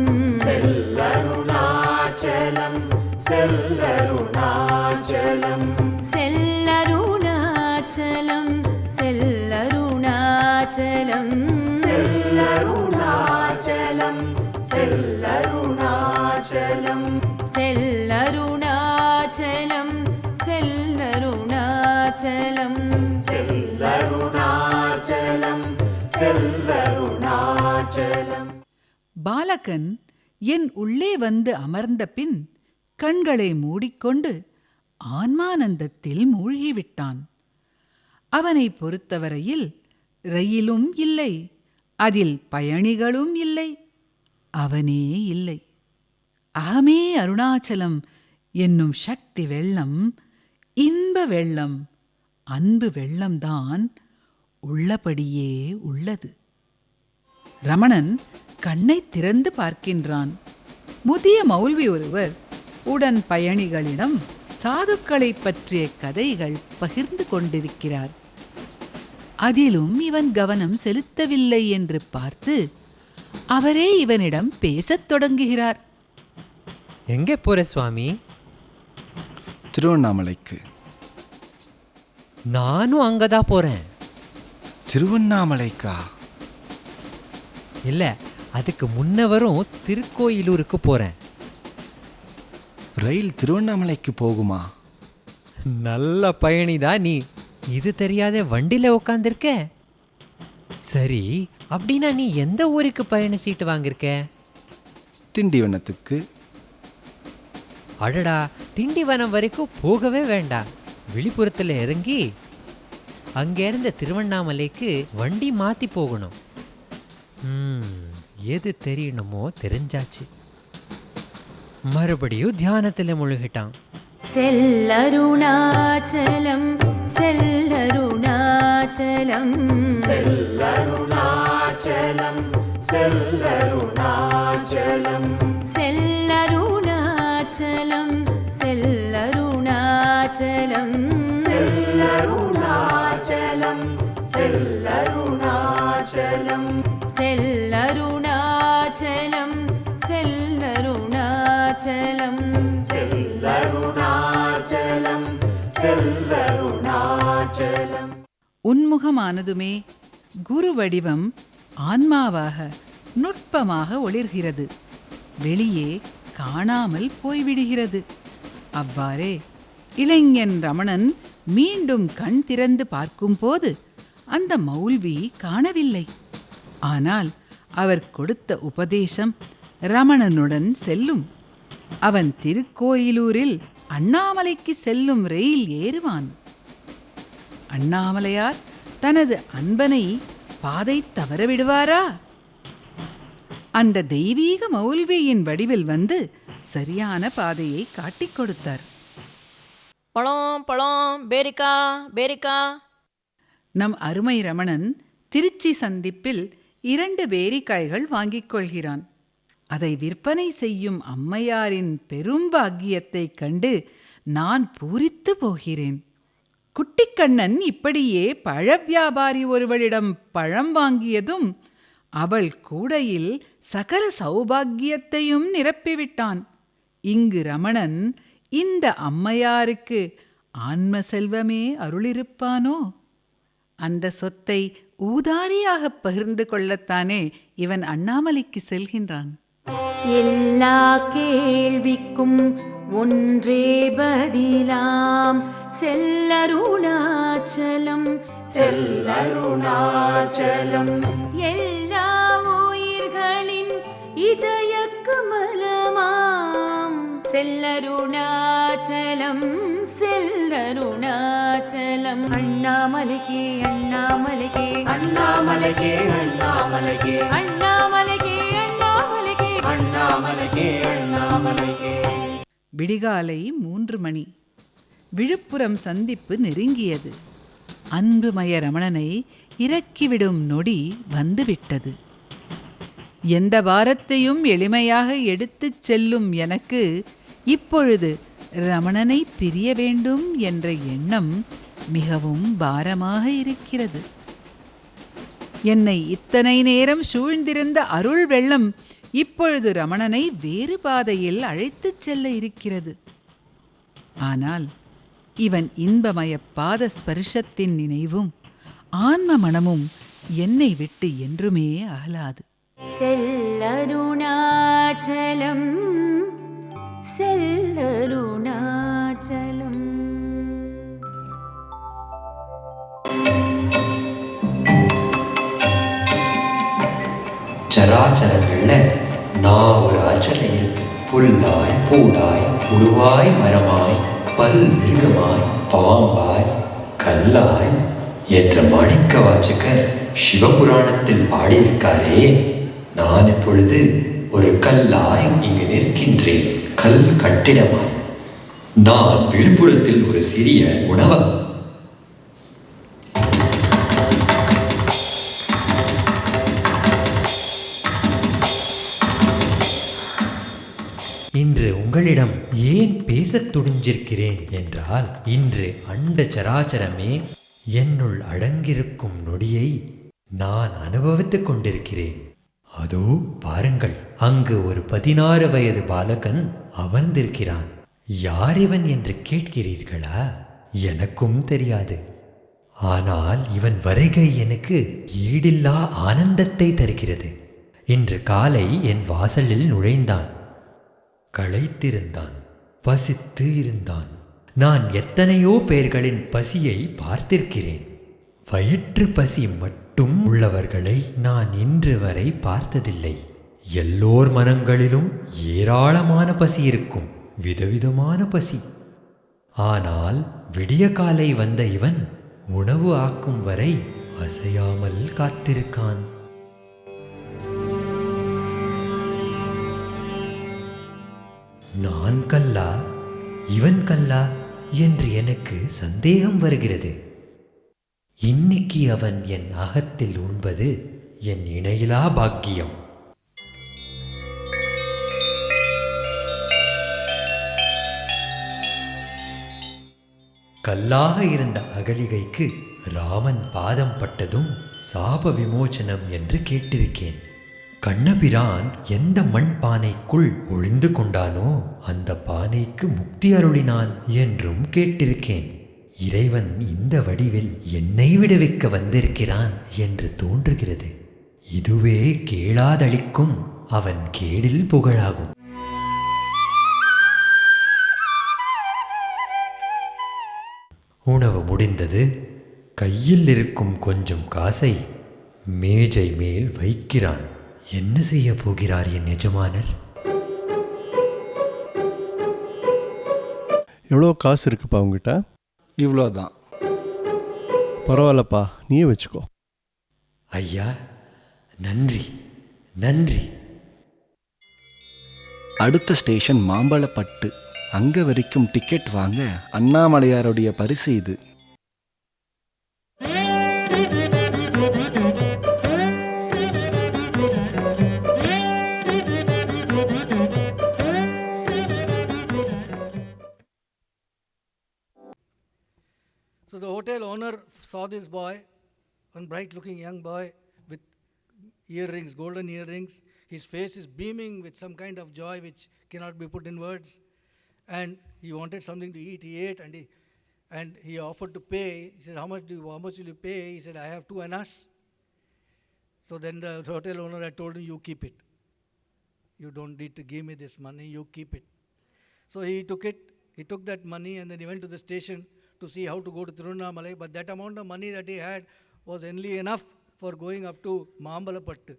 செல்லருணாச்சலம் செல்லருணாச்சலம் செல்லருணாச்சலம் செல்லருணாச்சலம் செல்லருணாச்சலம் செல்லருணாச்சலம் செல்லருணாச்சலம் செல்லருணாச்சலம் செல்லருணாச்சலம் செல்லருணாச்சலம். பாலகன் என் உள்ளே வந்து அமர்ந்த பின் கண்களை மூடிக்கொண்டு ஆன்மானந்தத்தில் மூழ்கிவிட்டான். அவனை பொறுத்தவரையில் ரயிலும் இல்லை, அதில் பயணிகளும் இல்லை, அவனே இல்லை. அகமே அருணாச்சலம் என்னும் சக்தி வெள்ளம், இன்ப வெள்ளம், அன்பு வெள்ளம்தான் உள்ளபடியே உள்ளது. ரமணன் கண்ணை திறந்து பார்க்கின்றான். முதிய மௌல்வி ஒருவர் உடன் பயணிகளிடம் சாதுக்களை பற்றிய கதைகள் பகிர்ந்து கொண்டிருக்கிறார். அதிலும் இவன் கவனம் செலுத்தவில்லை என்று பார்த்து அவரே இவனிடம் பேசத் தொடங்குகிறார். எங்கே போற சுவாமி? திருவண்ணாமலைக்கு. நானும் அங்கதான் போறேன். திருவண்ணாமலைக்கா? இல்ல, அதுக்கு முன்னவரும் திருக்கோயிலூருக்கு போறேன். ரயில் திருவண்ணாமலைக்கு போகுமா? நல்ல பயணிதான் நீ. இது தெரியாத வண்டியில உட்காந்துருக்க. சரி, அப்படின்னா நீ எந்த ஊருக்கு பயண சீட்டு வாங்கியிருக்க? திண்டிவனத்துக்கு. அடடா, திண்டிவனம் வரைக்கும் போகவே வேண்டாம். விழுப்புரத்தில் இறங்கி அங்கேருந்து திருவண்ணாமலைக்கு வண்டி மாற்றி போகணும். எது தெரியணுமோ தெரிஞ்சாச்சு. மறுபடியும் தியானத்தில் முழுகிட்டான். செல்லருணாச்சலம் செல்லருணாச்சலம் செல்லருணாச்சலம் செல்லருணாச்சலம் செல்லருணாச்சலம் செல்லருணாச்சலம் செல்லருணாச்சலம் செல்லருணாச்சலம் செல்லருணாச்சலம் செல்லருணாச்சலம் செல்லருணாச்சலம் செல்லருணாச்சலம். உன்முகமானதுமே குரு வடிவம் ஆன்மாவாக நுட்பமாக ஒளிர்கிறது. வெளியே காணாமல் போய்விடுகிறது. அவ்வாறே இளைஞன் ரமணன் மீண்டும் கண் திறந்து பார்க்கும்போது அந்த மௌல்வி காணவில்லை. ஆனால் அவர் கொடுத்த உபதேசம் ரமணனுடன் செல்லும். அவன் திருக்கோயிலூரில் அண்ணாமலைக்கு செல்லும் ரயில் ஏறுவான். அண்ணாமலையார் தனது அன்பனை பாதை தவறவிடுவாரா? அந்த தெய்வீக மௌல்வியின் வடிவில் வந்து சரியான பாதையை காட்டிக் கொடுத்தார். பழம் பழம் பேரிக்கா பேரிக்கா. நம் அருமை ரமணன் திருச்சி சந்திப்பில் 2 பேரிக்காய்கள் வாங்கிக் கொள்கிறான். அதை விற்பனை செய்யும் அம்மையாரின் பெரும் பாக்கியத்தைக் கண்டு நான் பூரித்து போகிறேன். குட்டிக்கண்ணன் இப்படியே பழ வியாபாரி ஒருவளிடம் பழம் வாங்கியதும் அவள் கூடையில் சகல சௌபாக்கியத்தையும் நிரப்பிவிட்டான். இங்கு ரமணன் இந்த அம்மையாருக்கு ஆன்ம செல்வமே அருளிருப்பானோ? அந்த சொத்தை ஊதாரியாக பகிர்ந்து கொள்ளத்தானே இவன் அண்ணாமலைக்கு செல்கின்றான். எல்லா கேள்விக்கும் ஒன்றே பதிலாம் செல்லருணாச்சலம் செல்லருணாச்சலம். எல்லா உயிர்களின் இதய கமலமாம் செல்லருணாச்சலம் செல்லருணாச்சலம். அண்ணாமலைக்கே அண்ணாமலைக்கே அண்ணாமலைக்கே அண்ணாமலைக்கே அண்ணாமலைக்கே அண்ணாமலைக்கே அண்ணாமலைக்கே அண்ணாமலைக்கே. விடிகாலை 3 மணி. விழுப்புரம் சந்திப்பு நெருங்கியது. அன்புமய ரமணனை இறக்கிவிடும் நொடி வந்துவிட்டது. எந்த வாரத்தையும் எளிமையாக எடுத்துச் செல்லும் எனக்கு இப்பொழுது ரமணனை பிரிய வேண்டும் என்ற எண்ணம் மிகவும் பாரமாக இருக்கிறது. என்னை இத்தனை நேரம் சூழ்ந்திருந்த அருள் வெள்ளம் இப்பொழுது ரமணனை வேறு பாதையில் அழைத்துச் செல்ல இருக்கிறது. ஆனால் இவன் இன்பமய பாத ஸ்பர்ஷத்தின் நினைவும் ஆன்ம மனமும் என்னை விட்டு என்றுமே அகலாது. செல்லருணாச்சலம் செல்லருணாச்சலம். சராச்சரங்கள்ல நான் ஒரு அச்சலை இருக்கு. புல்லாய் பூடாய் உருவாய் மரமாய் பல் மிருகமாய் பாம்பாய் கல்லாய் என்ற மாணிக்க வாச்சகர் சிவபுராணத்தில் பாடியிருக்காரே. நான் இப்பொழுது ஒரு கல்லாய் இங்கு நிற்கின்றேன், கல் கட்டிடமாய். நான் விழுப்புரத்தில் ஒரு சிறிய உணவகம். இன்று உங்களிடம் ஏன் பேசத் துணிஞ்சிருக்கிறேன் என்றால், இன்று அண்ட சராச்சரமே என்னுள் அடங்கியிருக்கும் நொடியை நான் அனுபவித்துக் கொண்டிருக்கிறேன். அதோ பாருங்கள், அங்கு ஒரு 16 வயது பாலகன் அமர்ந்திருக்கிறான். யார் இவன் என்று கேட்கிறீர்களா? எனக்கும் தெரியாது. ஆனால் இவன் வருகை எனக்கு ஈடில்லா ஆனந்தத்தை தருகிறது. இன்று காலை என் வாசலில் நுழைந்தான். களைத்திருந்தான், பசித்து இருந்தான். நான் எத்தனையோ பேர்களின் பசியை பார்த்திருக்கிறேன். வயிற்று பசி மட்டும் உள்ளவர்களை நான் இன்று வரை பார்த்ததில்லை. எல்லோர் மனங்களிலும் ஏராளமான பசி இருக்கும், விதவிதமான பசி. ஆனால் விடிய காலை வந்த இவன் உணவு ஆக்கும் வரை அசையாமல் காத்திருக்கான். நான் கல்லா, இவன் கல்லா என்று எனக்கு சந்தேகம் வருகிறது. இன்னைக்கு அவன் என் அகத்தில் உண்பது என் இணையிலா பாக்கியம். கல்லாக இருந்த அகலிகைக்கு ராமன் பாதம் பட்டதும் சாப விமோசனம் என்று கேட்டிருக்கேன். கண்ணபிரான் எந்த மண் பானைக்குள் ஒளிந்து கொண்டானோ அந்த பானைக்கு முக்தி அருளினான் என்றும் கேட்டிருக்கேன். இறைவன் இந்த வடிவில் என்னை விடுவிக்க வந்திருக்கிறான் என்று தோன்றுகிறது. இதுவே கேளாதளிக்கும் அவன் கேடில் புகழாகும். உணவு முடிந்தது. கையில் இருக்கும் கொஞ்சம் காசை மேஜை மேல் வைக்கிறான். என்ன செய்ய போகிறார் என் எஜமானர்? எவ்வளோ காசு இருக்குப்பா உங்ககிட்ட? இவ்வளோதான். பரவாயில்லப்பா, நீயே வச்சுக்கோ. ஐயா, நன்றி நன்றி. அடுத்த ஸ்டேஷன் மாம்பழப்பட்டு. அங்கே வரைக்கும் டிக்கெட் வாங்க அண்ணாமலையாருடைய பரிசு இது. So the hotel owner saw this boy, one bright-looking young boy with earrings, golden earrings. His face is beaming with some kind of joy which cannot be put in words. And he wanted something to eat. He ate and he offered to pay. He said, how much will you pay? He said, I have 2 annas. So then the hotel owner had told him, you keep it. You don't need to give me this money, you keep it. So he took it. He took that money and then he went to the station to see how to go to Tirunnamalai, but that amount of money that he had was only enough for going up to Maambalapattu.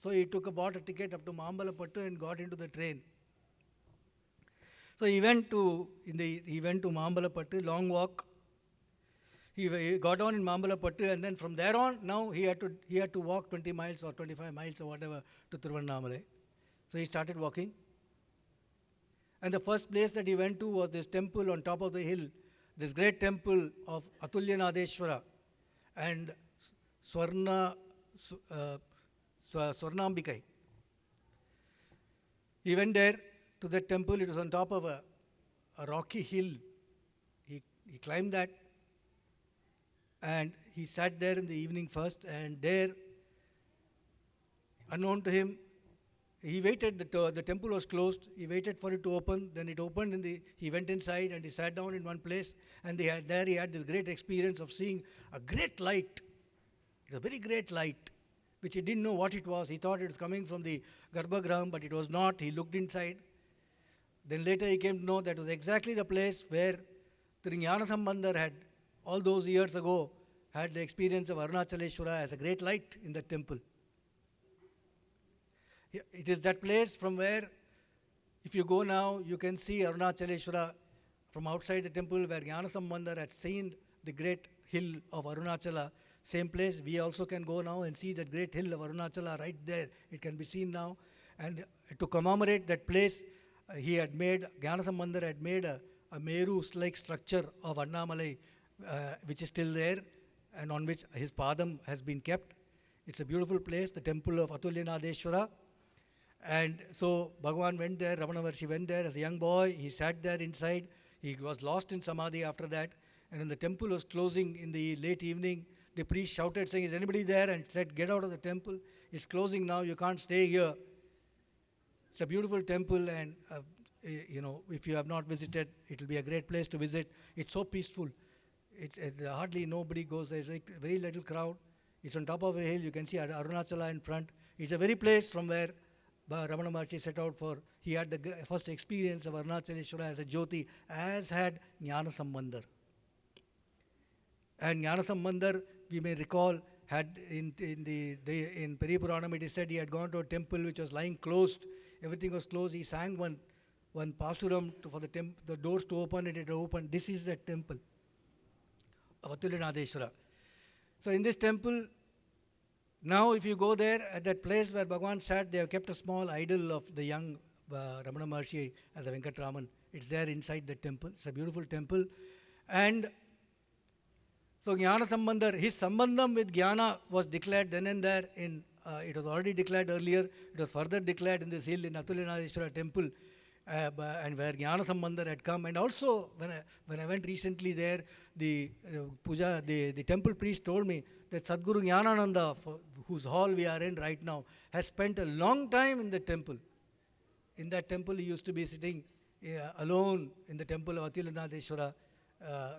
So he bought a ticket up to Maambalapattu and got into the train. So he went to Maambalapattu, long walk. He got on in Maambalapattu, and then from there on, now he had to walk 20 miles or 25 miles or whatever to Tirunnamalai. So he started walking. And the first place that he went to was this temple on top of the hill, this great temple of Atulyanadeshwara and Swarnambikai. He went there to that temple. It was on top of a rocky hill. He climbed that and he sat there in the evening first, and there, unknown to him, he waited. The temple was closed. He waited for it to open. Then it opened, and he went inside and he sat down in one place. And he had this great experience of seeing a great light, a very great light, which he didn't know what it was. He thought it was coming from the Garbhagraham, but it was not. He looked inside. Then later he came to know that it was exactly the place where Gnanasambandar had, all those years ago, had the experience of Arunachaleshwara as a great light in the temple. It is that place from where, if you go now, you can see Arunachaleshwara from outside the temple, where Gnanasambandar had seen the great hill of Arunachala. Same place, we also can go now and see that great hill of Arunachala right there. It can be seen now. And to commemorate that place, he had made, Jnanasambandar had made a Meru-like structure of Annamalai, which is still there, and on which his padam has been kept. It's a beautiful place, the temple of Atulyanadeshwara. And so Bhagavan went there, Ramana Maharshi went there as a young boy. He sat there inside. He was lost in samadhi after that. And when the temple was closing in the late evening, the priest shouted saying, "Is anybody there?" and said, "Get out of the temple. It's closing now. You can't stay here." It's a beautiful temple, and if you have not visited, it will be a great place to visit. It's so peaceful. Hardly nobody goes there. There's very little crowd. It's on top of a hill. You can see Arunachala in front. It's the very place from where Ramana Maharshi set out for. He had the first experience of Arunachaleshwara as a Jyoti, as had Jnanasambandar. And Jnanasambandar, we may recall, had in Peripuranam it is said he had gone to a temple which was lying closed. Everything was closed. He sang one pasturam for the doors to open, and it opened. This is the temple of Atulyanadeshwara. So in this temple, now if you go there, at that place where Bhagavan sat, they have kept a small idol of the young Ramana Maharshi as a Venkatraman. It's there inside the temple. It's a beautiful temple. And so Jnanasambandar, his sambandham with Jnana was declared then and there. It was already declared earlier. It was further declared in this hill in Atulyanadeshwara temple, and where Jnanasambandar had come. And also, when I went recently there, the temple priest told me that Sadguru Jnanananda, whose hall we are in right now, has spent a long time in the temple. In that temple, he used to be sitting alone in the temple of Atulyanadeshwara.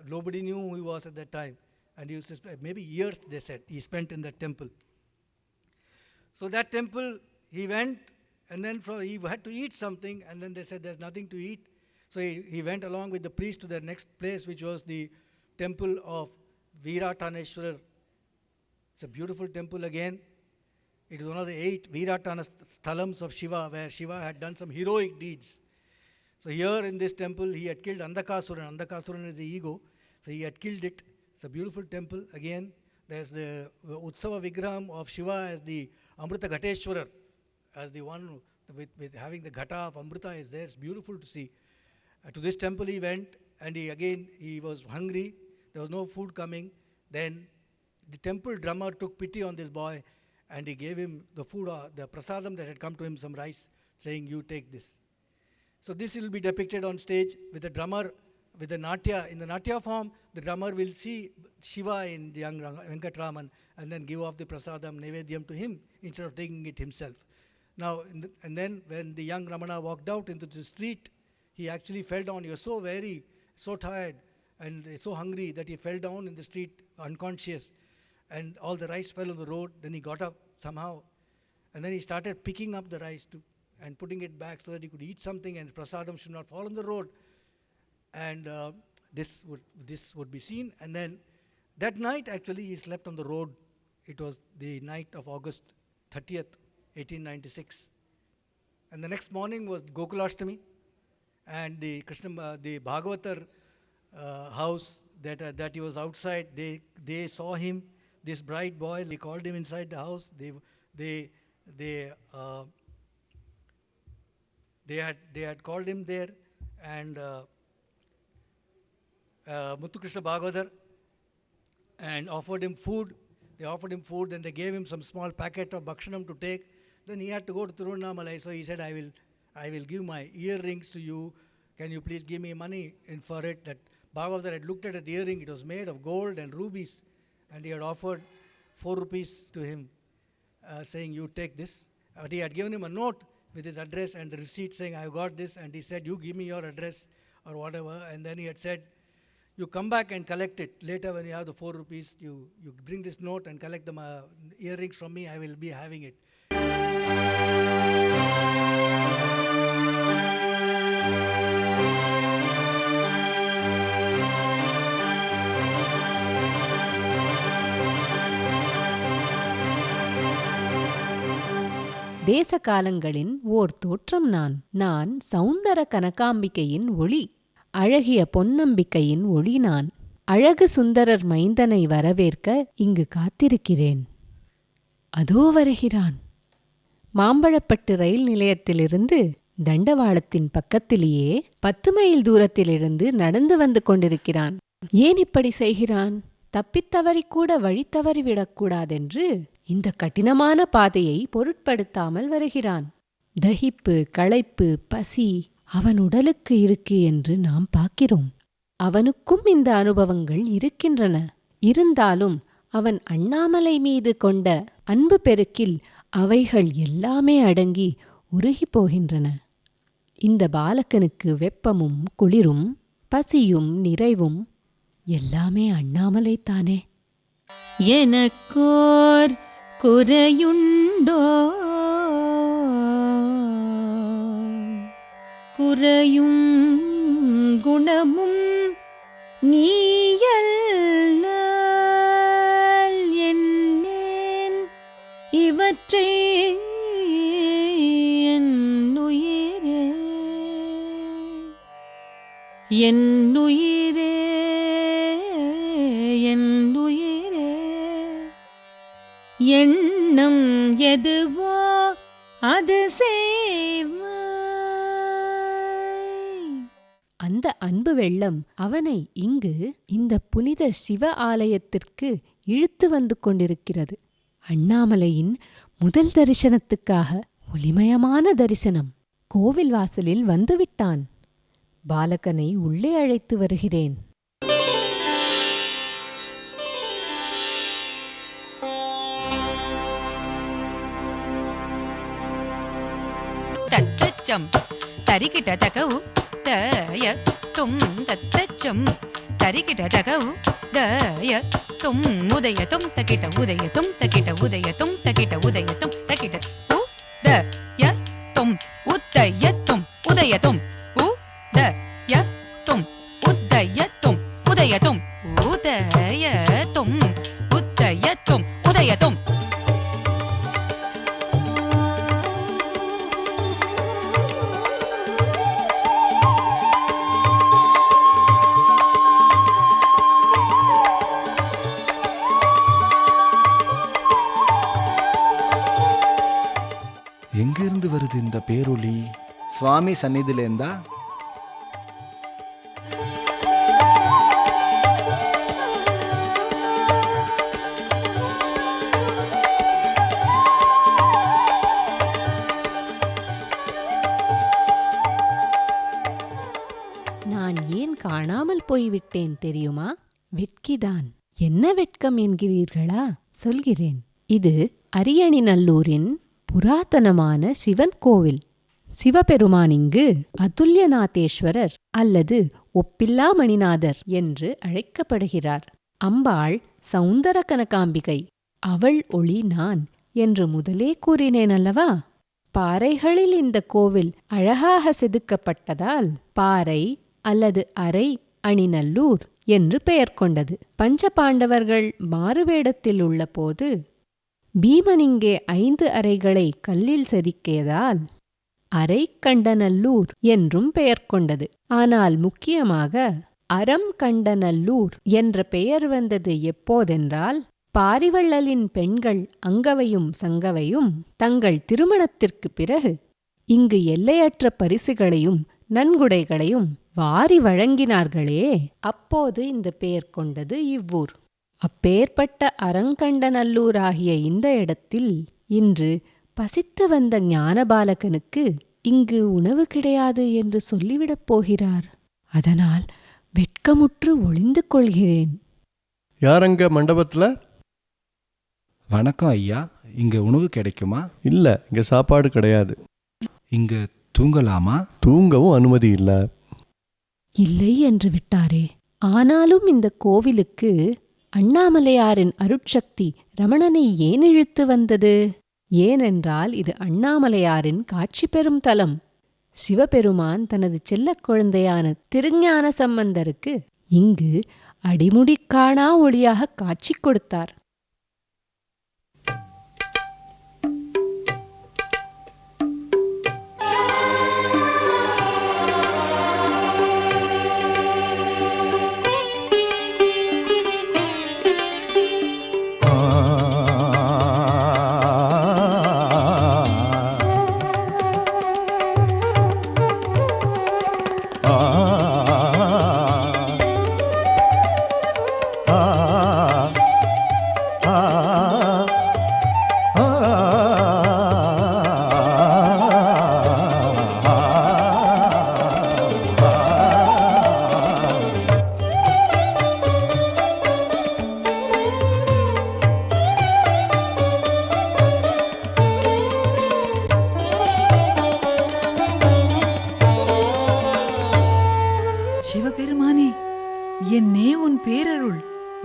Nobody knew who he was at that time. And he used to spend maybe years, they said, he spent in that temple. So that temple, he went, and then he had to eat something, and then they said there's nothing to eat. So he went along with the priest to the next place, which was the temple of Virataneshwarar. It's a beautiful temple again. It is one of the 8 Viratana sthalams of Shiva, where Shiva had done some heroic deeds. So here in this temple, he had killed Andakasuran. Andakasuran is the ego. So he had killed it. It's a beautiful temple. Again, there's the Utsava Vigraham of Shiva as the Amrita Ghateshwarar, as the one with having the Ghata of Amrita is there. It's beautiful to see. To this temple he went, and he was hungry. There was no food coming. Then the temple drummer took pity on this boy, and he gave him the food, the prasadam that had come to him, some rice, saying, "You take this." So this will be depicted on stage with the drummer, with the Natya. In the Natya form, the drummer will see Shiva in the young Venkatraman and then give off the prasadam, Nevedyam to him instead of taking it himself. Now, and then when the young Ramana walked out into the street, he actually fell down. He was so tired and so hungry that he fell down in the street unconscious, and all the rice fell on the road. Then he got up somehow, and then he started picking up the rice and putting it back so that he could eat something and prasadam should not fall on the road. And this would be seen. And then that night, actually, he slept on the road. It was the night of August 30th, 1896. And the next morning was Gokulashtami, and the Bhagavatar house that he was outside, they saw him, this bright boy. They called him inside the house. They had called him there, and Muthukrishna Bhagavatar, and offered him food. They offered him food, then they gave him some small packet of Bhakshanam to take. Then he had to go to Tiruvannamalai, so he said, I will give my earrings to you. Can you please give me money for it? That Bhagavatar had looked at the earring. It was made of gold and rubies, and he had offered 4 rupees to him, saying, "You take this." But he had given him a note with his address and the receipt saying, "I got this," and he said, "You give me your address," or whatever. And then he had said, "You come back and collect it. Later when you have the 4 rupees, you bring this note and collect the earrings from me. I will be having it." தேச காலங்களின் ஓர் தோற்றம் நான் சௌந்தர கனகாம்பிகையின் ஒளி, அழகிய பொன்னம்பிக்கையின் ஒளி நான். அழகு சுந்தரர் மைந்தனை வரவேற்க இங்கு காத்திருக்கிறேன். அதோ வருகிறான். மாம்பழப்பட்டு ரயில் நிலையத்திலிருந்து தண்டவாளத்தின் பக்கத்திலேயே 10 மைல் தூரத்திலிருந்து நடந்து வந்து கொண்டிருக்கிறான். ஏன் இப்படி செய்கிறான்? தப்பித்தவறிக்கூட வழி தவறிவிடக்கூடாதென்று இந்த கடினமான பாதையை பொருட்படுத்தாமல் வருகிறான். தகிப்பு, களைப்பு, பசி அவன் உடலுக்கு இருக்கு என்று நாம் பார்க்கிறோம். அவனுக்கும் இந்த அனுபவங்கள் இருக்கின்றன. இருந்தாலும் அவன் அண்ணாமலை மீது கொண்ட அன்பு பெருக்கில் அவைகள் எல்லாமே அடங்கி உருகி போகின்றன. இந்த பாலகனுக்கு வெப்பமும் குளிரும் பசியும் நிறைவும் எல்லாமே அண்ணாமலை தானே. எனக்கோர் குறையுண்டோ குறையும் குணமும் நீயல்ல என்னேன் இவற்றை என்னுயிரே என்னுயிரே என்னுயிரே எண்ணம் எதுவோ அது செய்வாய். அந்த அன்பு வெள்ளம் அவனை இங்கு இந்த புனித சிவ ஆலயத்திற்கு இழுத்து வந்து கொண்டிருக்கிறது. அண்ணாமலையின் முதல் தரிசனத்துக்காக ஒளிமயமான தரிசனம். கோவில் வாசலில் வந்துவிட்டான். பாலகனை உள்ளே அழைத்து வருகிறேன். தத்தச்சம் தரிகிட்ட தகவு தய தும் தத்தச்சம் தரிகிட்ட தகவு தய தும் உதயத்தும் தகிட்ட உதயத்தும் தகிட்ட உதயத்தும் தகிட்ட உதயத்தும் தகிட்ட உதயத்தும் உதயத்தும் உதயத்தும் உதயத்தும் உதயத்தும் உதயத்தும் உதயத்தும் உதயத்தும் உதயத்தும். எங்கிருந்து வருது இந்த பேரொளி? சுவாமி சந்நிதியிலேருந்தா? நான் ஏன் காணாமல் போய்விட்டேன் தெரியுமா? வெட்கிதான். என்ன வெட்கம் என்கிறீர்களா? சொல்கிறேன். இது அரியணிநல்லூரின் புராதனமான சிவன் கோவில். சிவபெருமான் இங்கு அதுல்யநாதேஸ்வரர் அல்லது ஒப்பில்லா மணிநாதர் என்று அழைக்கப்படுகிறார். அம்பாள் சௌந்தர கனகாம்பிகை, அவள் ஒளி நான் என்று முதலே கூறினேன் அல்லவா? பாறைகளில் இந்த கோவில் அழகாக செதுக்கப்பட்டதால் பாறை அல்லது அரை அணிநல்லூர் என்று பெயர் கொண்டது. பஞ்சபாண்டவர்கள் மாறுவேடத்தில் உள்ளபோது பீமன் இங்கே 5 அறைகளை கல்லில் செதுக்கியதால் அரை கண்டநல்லூர் என்றும் பெயர் கொண்டது. ஆனால் முக்கியமாக அறம் கண்டநல்லூர் என்ற பெயர் வந்தது எப்போதென்றால், பாரிவள்ளலின் பெண்கள் அங்கவையும் சங்கவையும் தங்கள் திருமணத்திற்கு பிறகு இங்கு எல்லையற்ற பரிசுகளையும் நன்கொடைகளையும் வாரி வழங்கினார்களே, அப்போது இந்த பெயர் கொண்டது இவ்வூர். அப்பேற்பட்ட அரங்கண்டநல்லூராகிய இந்த இடத்தில் இன்று பசித்து வந்த ஞானபாலகனுக்கு இங்கு உணவு கிடையாது என்று சொல்லிவிடப் போகிறார். அதனால் வெட்கமுற்று ஒளிந்து கொள்கிறேன். யாரங்க மண்டபத்தில்? வணக்கம் ஐயா, இங்க உணவு கிடைக்குமா? இல்லை, இங்கே சாப்பாடு கிடையாது. இங்க தூங்கலாமா? தூங்கவும் அனுமதி இல்லை. இல்லை என்று விட்டாரே. ஆனாலும் இந்த கோவிலுக்கு அண்ணாமலையாரின் அருட்சக்தி ரமணனை ஏன் இழுத்து வந்தது? ஏனென்றால் இது அண்ணாமலையாரின் காட்சி பெறும் தலம். சிவபெருமான் தனது செல்லக் குழந்தையான திருஞான சம்பந்தருக்கு இங்கு அடிமுடி காணா ஒளியாக காட்சி கொடுத்தார். சிவபெருமானே, என்னே உன் பேரருள்.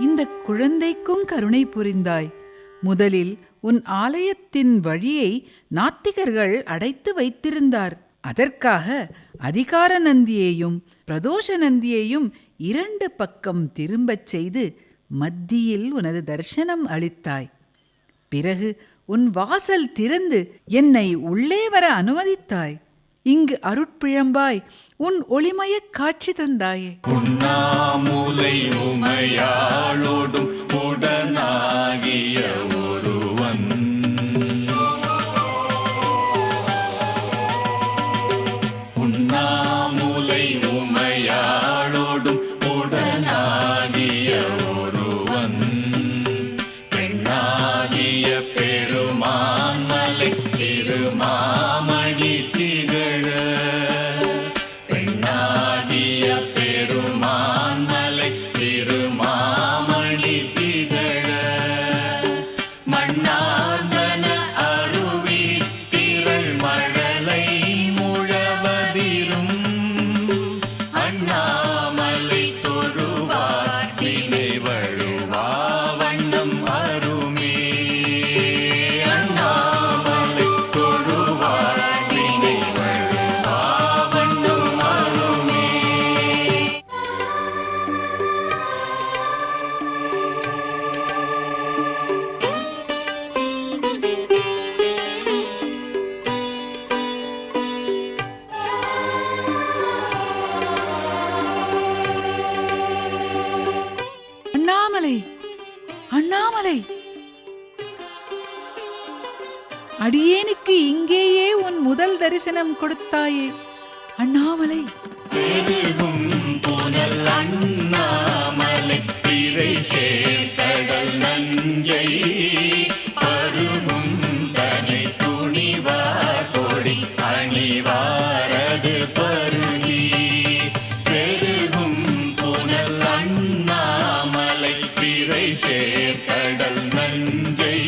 இந்த குழந்தைக்கும் கருணை புரிந்தாய். முதலில் உன் ஆலயத்தின் வழியை நாத்திகர்கள் அடைத்து வைத்திருந்தார். அதற்காக அதிகார நந்தியையும் பிரதோஷ நந்தியையும் 2 பக்கம் திரும்பச் செய்து மத்தியில் உனது தரிசனம் அளித்தாய். பிறகு உன் வாசல் திறந்து என்னை உள்ளே வர அனுமதித்தாய். இங்கு அருட்பிழம்பாய் உன் ஒளிமயக் காட்சி தந்தாயே. உண்ணாமுலை உமையாளோடும் உடனாகிய ஒருவன் உண்ணாமுலை உமையாளோடும் உடனாகிய ஒருவன் பெண்ணாகிய பெருமான் மலை திருமாமணி திகழ பெண்ணாகிய பெருமான் மலை திருமாமணி திகழ மண்ணார்ந்தன அருவி திரள் மழலை முழவதிரும் அண்ணாமலை தொழுவார் வினை வழுவா வண்ணம் அருமே அண்ணாமலை தொழுவார் வினை வழுவா வண்ணம் அருமே. அண்ணாமலை, அண்ணாமலை, அடியேனுக்கு இங்கேயே உன் முதல் தரிசனம் கொடுத்தாயே. அண்ணாமலை, பெருகும் புனல் அண்ணாமலை திரை சேர்கடல் நஞ்சை பருகும் தனை துணிவார் கொடி அணிவாரது பருகி பெருகும் புனல் அண்ணாமலை திரை சேர்கடல் நஞ்சை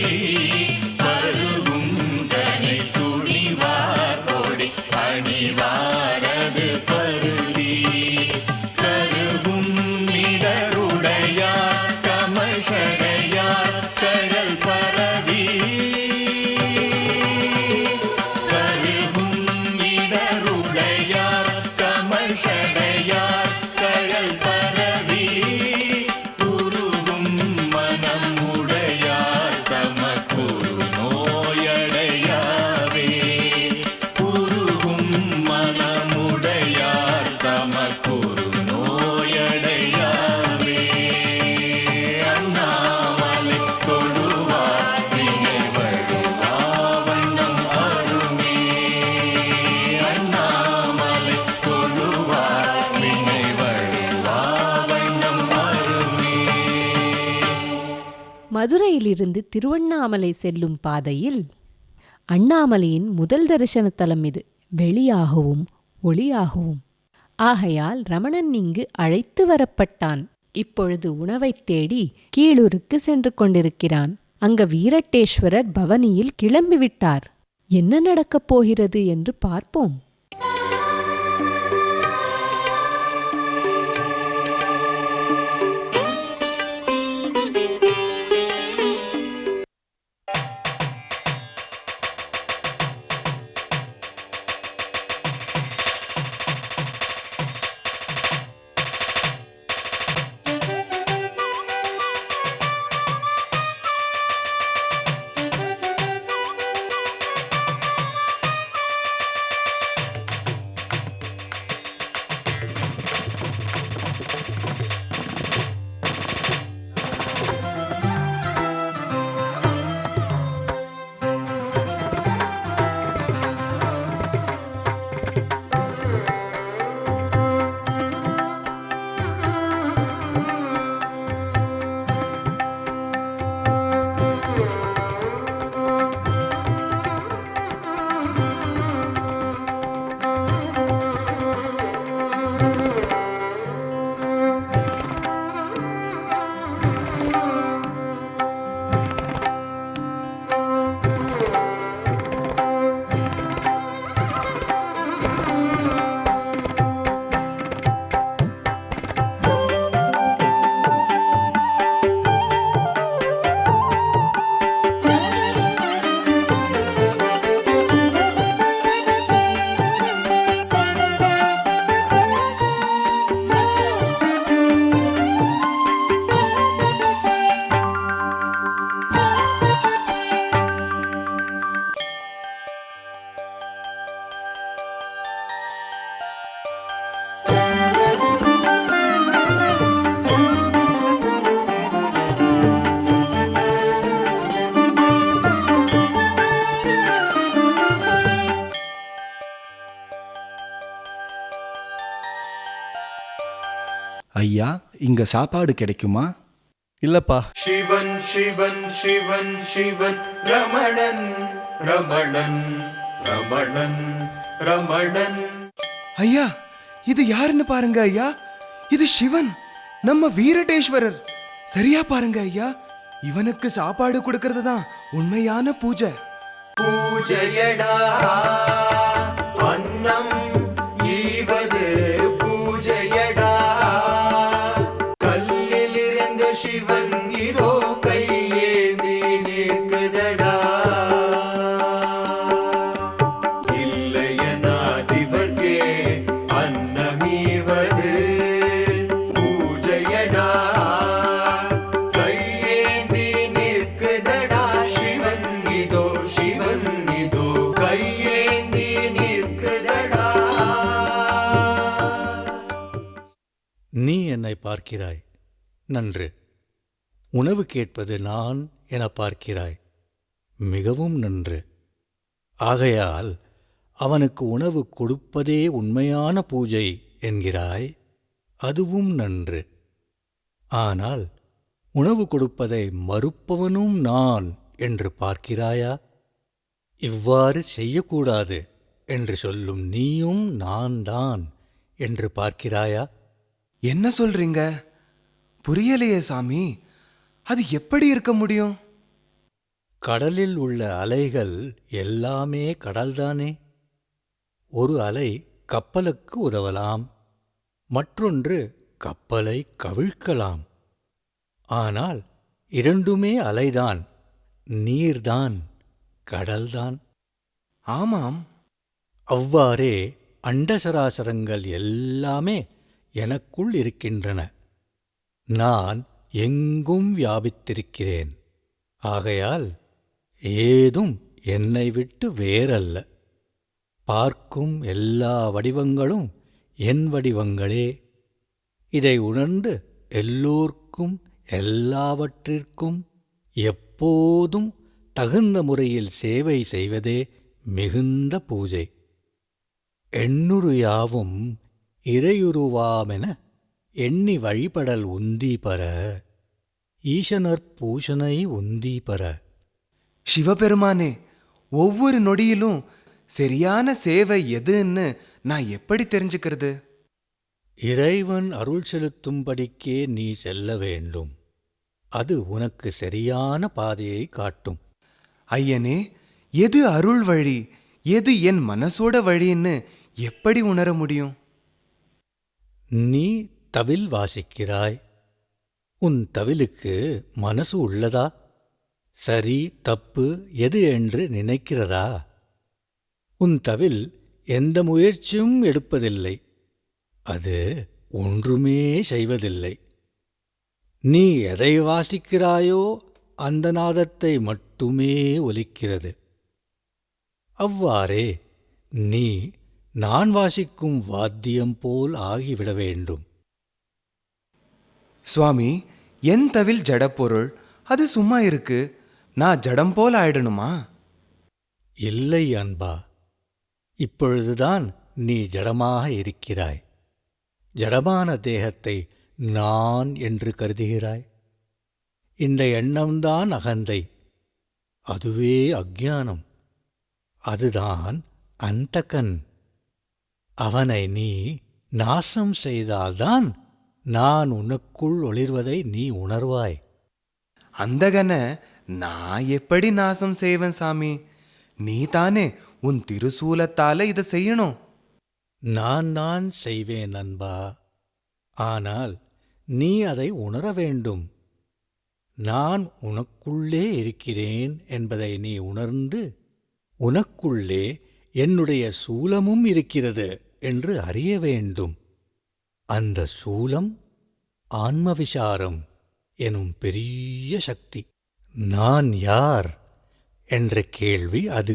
பருகும் தனை துணிவார் கொடி அணிவாரது பருகி கருகும் இடருடையார் கமழ்சடையார் கடல் பரவி கருகும் இடருடையார் கமழ்சடையார் கடல் பரவி குருகும் மனம் உடையார் தமக்குரு நோயடையாவே குருகும் மனமுடையார் தமக்குரு நோயடையாவே அண்ணாமலை தொழுவார் வினை வழுவா வண்ணம் அருமே அண்ணாமலை தொழுவார் வினை வழுவா வண்ணம் அருமே. மதுரையிலிருந்து திருவண்ணாமலை செல்லும் பாதையில் அண்ணாமலையின் முதல் தரிசன தலம் இது. வெளியாகவும் ஒளியாகவும். ஆகையால் ரமணன் இங்கு அழைத்து வரப்பட்டான். இப்பொழுது உணவைத் தேடி கீழூருக்கு சென்று கொண்டிருக்கிறான். அங்க வீரட்டேஸ்வரர் பவனியில் கிளம்பிவிட்டார். என்ன நடக்கப் போகிறது என்று பார்ப்போம். இங்க சாப்பாடு கிடைக்குமா? இல்லப்பா. சிவன் சிவன் சிவன் சிவன் ரமணன் ரமணன் ரமணன் ரமணன். ஐயா, இது யாருன்னு பாருங்க ஐயா. இது சிவன், நம்ம வீரடேஸ்வரர். சரியா பாருங்க ஐயா, இவனுக்கு சாப்பாடு கொடுக்கறது தான் உண்மையான பூஜை. பூஜையடா அன்னம் ஈவது பூஜையடா. கல்லில் இருந்த சிவன் இதோ கையேந்தி நிற்குதடா. இல்லையனாதிவர்க்கே அன்னமீவது பூஜையடா. கையேந்தி நிற்குதடா சிவன் இதோ, சிவன் இதோ கையேந்தி நிற்குதடா. நீ என்னை பார்க்கிறாய், நன்று. உணவு கேட்பது நான் என பார்க்கிறாய், மிகவும் நன்று. ஆகையால் அவனுக்கு உணவு கொடுப்பதே உண்மையான பூஜை என்கிறாய், அதுவும் நன்று. ஆனால் உணவு கொடுப்பதை மறுப்பவனும் நான் என்று பார்க்கிறாயா? இவ்வாறு செய்யக்கூடாது என்று சொல்லும் நீயும் நான் தான் என்று பார்க்கிறாயா? என்ன சொல்றீங்க? புரியலையே சாமி. அது எப்படி இருக்க முடியும்? கடலில் உள்ள அலைகள் எல்லாமே கடல்தானே. ஒரு அலை கப்பலுக்கு உதவலாம், மற்றொன்று கப்பலை கவிழ்க்கலாம். ஆனால் இரண்டுமே அலைதான், நீர்தான், கடல்தான். ஆமாம். அவ்வாறே அண்டசராசரங்கள் எல்லாமே எனக்குள் இருக்கின்றன. நான் எங்கும் வியாபித்திருக்கிறேன். ஆகையால் ஏதும் என்னை விட்டு வேறல்ல. பார்க்கும் எல்லா வடிவங்களும் என் வடிவங்களே. இதை உணர்ந்து எல்லோர்க்கும் எல்லாவற்றிற்கும் எப்போதும் தகுந்த முறையில் சேவை செய்வதே மிகுந்த பூஜை. எண்ணுரு யாவும் இறையுருவாமென எண்ணி வழிபடல் உந்தீபர, ஈசனர் பூஷனை உந்தீபர. சிவபெருமானே, ஒவ்வொரு நொடியிலும் சரியான சேவை எதுன்னு நான் எப்படி தெரிஞ்சுக்கிறது? இறைவன் அருள் செலுத்தும்படிக்கே நீ செல்ல வேண்டும். அது உனக்கு சரியான பாதையை காட்டும். ஐயனே, எது அருள் வழி, எது என் மனசோட வழின்னு எப்படி உணர முடியும்? நீ தவில் வாசிக்கிறாய். உன் தவிலுக்கு மனசு உள்ளதா? சரி தப்பு எது என்று நினைக்கிறதா? உன் தவில் எந்த முயற்சியும் எடுப்பதில்லை. அது ஒன்றுமே செய்வதில்லை. நீ எதை வாசிக்கிறாயோ அந்த நாதத்தை மட்டுமே ஒலிக்கிறது. அவ்வாறே நீ நான் வாசிக்கும் வாத்தியம் போல் ஆகிவிட வேண்டும். சுவாமி, என் தவில் ஜடப்பொருள், அது சும்மா இருக்கு. நான் ஜடம் போல் ஆயிடணுமா? இல்லை அன்பா, இப்பொழுதுதான் நீ ஜடமாக இருக்கிறாய். ஜடமான தேகத்தை நான் என்று கருதுகிறாய். இந்த எண்ணம்தான் அகந்தை, அதுவே அஞ்ஞானம், அதுதான் அந்தகன். அவனை நீ நாசம் செய்தால்தான் நான் உனக்குள் ஒளிர்வதை நீ உணர்வாய். அந்தகனை நான் எப்படி நாசம் செய்வேன் சாமி? நீ தானே உன் திருசூலத்தால இதை செய்யணும். நான் செய்வேன் அன்பா. ஆனால் நீ அதை உணர வேண்டும். நான் உனக்குள்ளே இருக்கிறேன் என்பதை நீ உணர்ந்து, உனக்குள்ளே என்னுடைய சூலமும் இருக்கிறது என்று அறிய வேண்டும். அந்த சூலம் ஆன்மவிசாரம் எனும் பெரிய சக்தி. நான் யார் என்ற கேள்வி அது.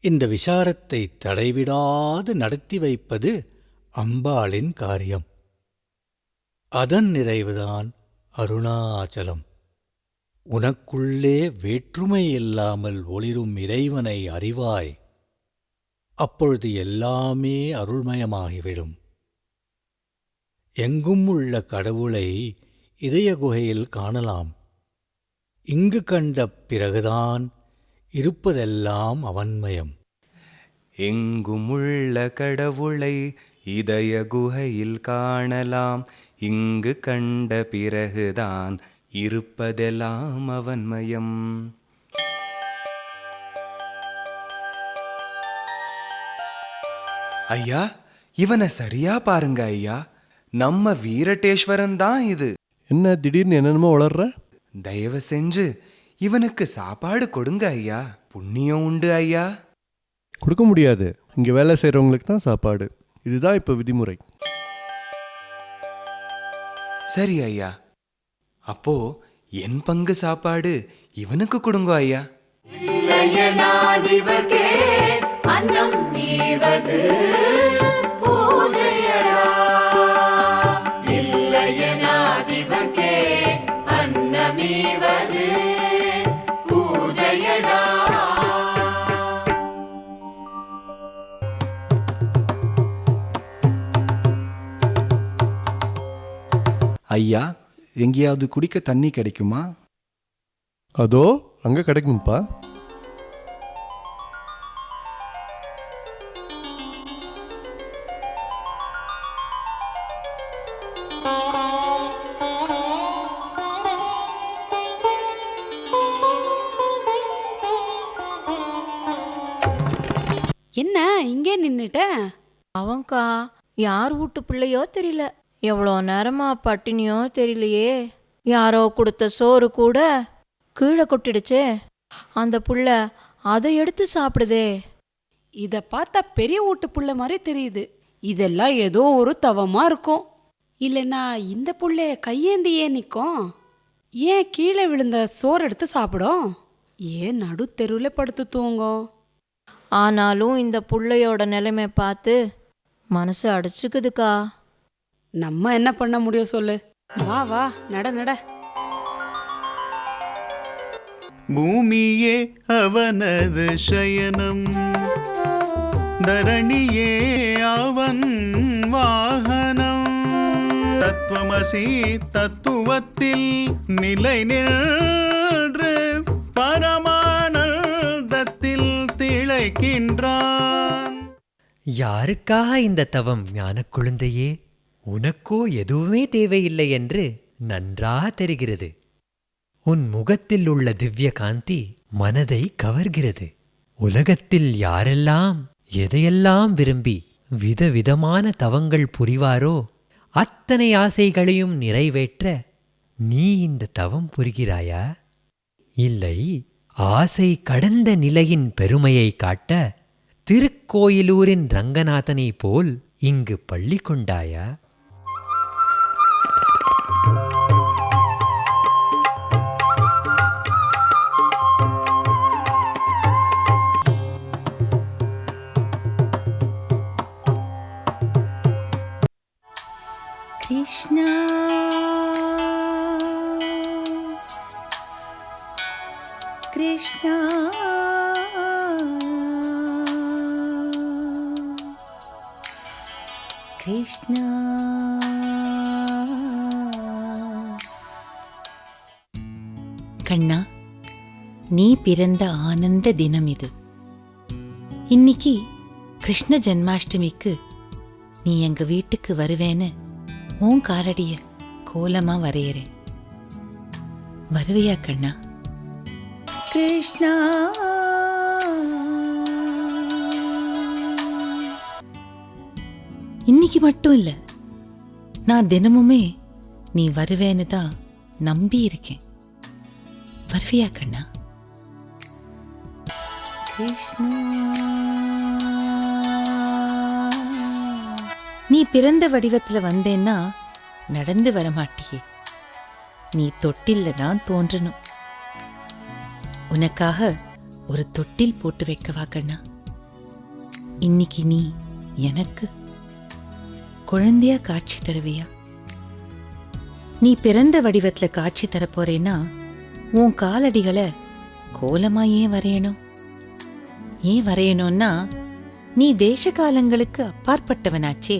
இந்த விசாரத்தை தடைவிடாது நடத்தி வைப்பது அம்பாளின் காரியம். அதன் நிறைவுதான் அருணாச்சலம். உனக்குள்ளே வேற்றுமை இல்லாமல் ஒளிரும் இறைவனை அறிவாய். அப்பொழுது எல்லாமே அருள்மயமாகிவிடும். எங்கும் உள்ள கடவுளை இதய குகையில் காணலாம். இங்கு கண்ட பிறகுதான் இருப்பதெல்லாம் அவன்மயம். எங்குமுள்ள கடவுளை இதய குகையில் காணலாம், இங்கு கண்ட பிறகுதான் இருப்பதெல்லாம் அவன்மயம். ஐயா, இவனை சரியா பாருங்க ஐயா. நம்ம வீரட்டேஸ்வரன் தான் இது. என்ன திடீர்னு என்னென்னமோ வளர்ற? தயவு செஞ்சு இவனுக்கு சாப்பாடு கொடுங்க ஐயா. புண்ணியம் உண்டு ஐயா. கொடுக்க முடியாது. இங்கே வேலை செய்கிறவங்களுக்கு தான் சாப்பாடு. இதுதான் இப்போ விதிமுறை. சரி ஐயா, அப்போ என் பங்கு சாப்பாடு இவனுக்கு கொடுங்க ஐயா. அன்னம் நீவது பூஜையடா, இல்லையனாதிவர்க்கே அன்னமீவது பூஜையடா. ஐயா, எங்கேயாவது குடிக்க தண்ணி கிடைக்குமா? அதோ அங்கே கிடைக்கும்ப்பா. என்ன இங்கே நின்னுட்ட? அவன்கா யார் வீட்டு பிள்ளையோ தெரியல, எவ்வளோ நேரமா பட்டினியோ தெரியலையே. யாரோ கொடுத்த சோறு கூட கீழே கொட்டிடுச்சே, அந்த புள்ள அதை எடுத்து சாப்பிடுதே. இத பார்த்தா பெரிய வீட்டு புள்ள மாதிரி தெரியுது. இதெல்லாம் ஏதோ ஒரு தவமா இருக்கும். இல்லைன்னா இந்த புள்ள கையேந்தியே நிற்கும். ஏன் கீழே விழுந்த சோறு எடுத்து சாப்பிடும்? ஏன் நடு தெருவில் படுத்து தூங்கும்? ஆனாலும் இந்த புள்ளையோட நிலைமை பார்த்து மனசு அடிச்சுக்குதுக்கா. நம்ம என்ன பண்ண முடியும் சொல்லு? வா வா, நட நட. பூமியே அவனது சயனம், தரணியே அவன் வாகனம். தத்துவமசி தத்துவத்தில் நிலை நின்று பரமானந்தத்தில் திளைக்கின்றான். யாருக்காக இந்த தவம் ஞான குழந்தையே? உனக்கோ எதுவுமே தேவையில்லை என்று நன்றா தெரிகிறது. உன் முகத்தில் உள்ள திவ்ய காந்தி மனதை கவர்கிறது. உலகத்தில் யாரெல்லாம் எதையெல்லாம் விரும்பி விதவிதமான தவங்கள் புரிவாரோ அத்தனை ஆசைகளையும் நிறைவேற்ற நீ இந்த தவம் புரிகிறாயா? இல்லை, ஆசை கடந்த நிலையின் பெருமையை காட்ட திருக்கோயிலூரின் ரங்கநாதனை போல் இங்கு பள்ளி கொண்டாயா? கிருஷ்ணா கிருஷ்ணா கிருஷ்ணா. கண்ணா, நீ பிறந்த ஆனந்த தினம் இது. இன்னைக்கு கிருஷ்ண ஜென்மாஷ்டமிக்கு நீ எங்க வீட்டுக்கு வருவேன்னு உன் காலடிய கோலமா வரையறேன். வருவியா கண்ணா? கிருஷ்ணா இன்னைக்கு மட்டும் இல்ல, நான் தினமுமே நீ வருவேன்னு தான் நம்பி இருக்கேன். வருவியா கண்ணா? கிருஷ்ணா. நீ பிறந்த வடிவத்துல வந்தேன்னா நடந்து வரமாட்டியே, நீ தொட்டில்ல தான் தோன்றணும். உனக்காக ஒரு தொட்டில் போட்டு வைக்கவா கண்ணா? இன்னைக்கு நீ எனக்கு குழந்தையா காட்சி தருவியா? நீ பிறந்த வடிவத்துல காட்சி தரப்போறேன்னா உன் காலடிகளை கோலமா ஏன் வரையணும்? ஏன் வரையணும்னா நீ தேச காலங்களுக்கு அப்பாற்பட்டவனாச்சே.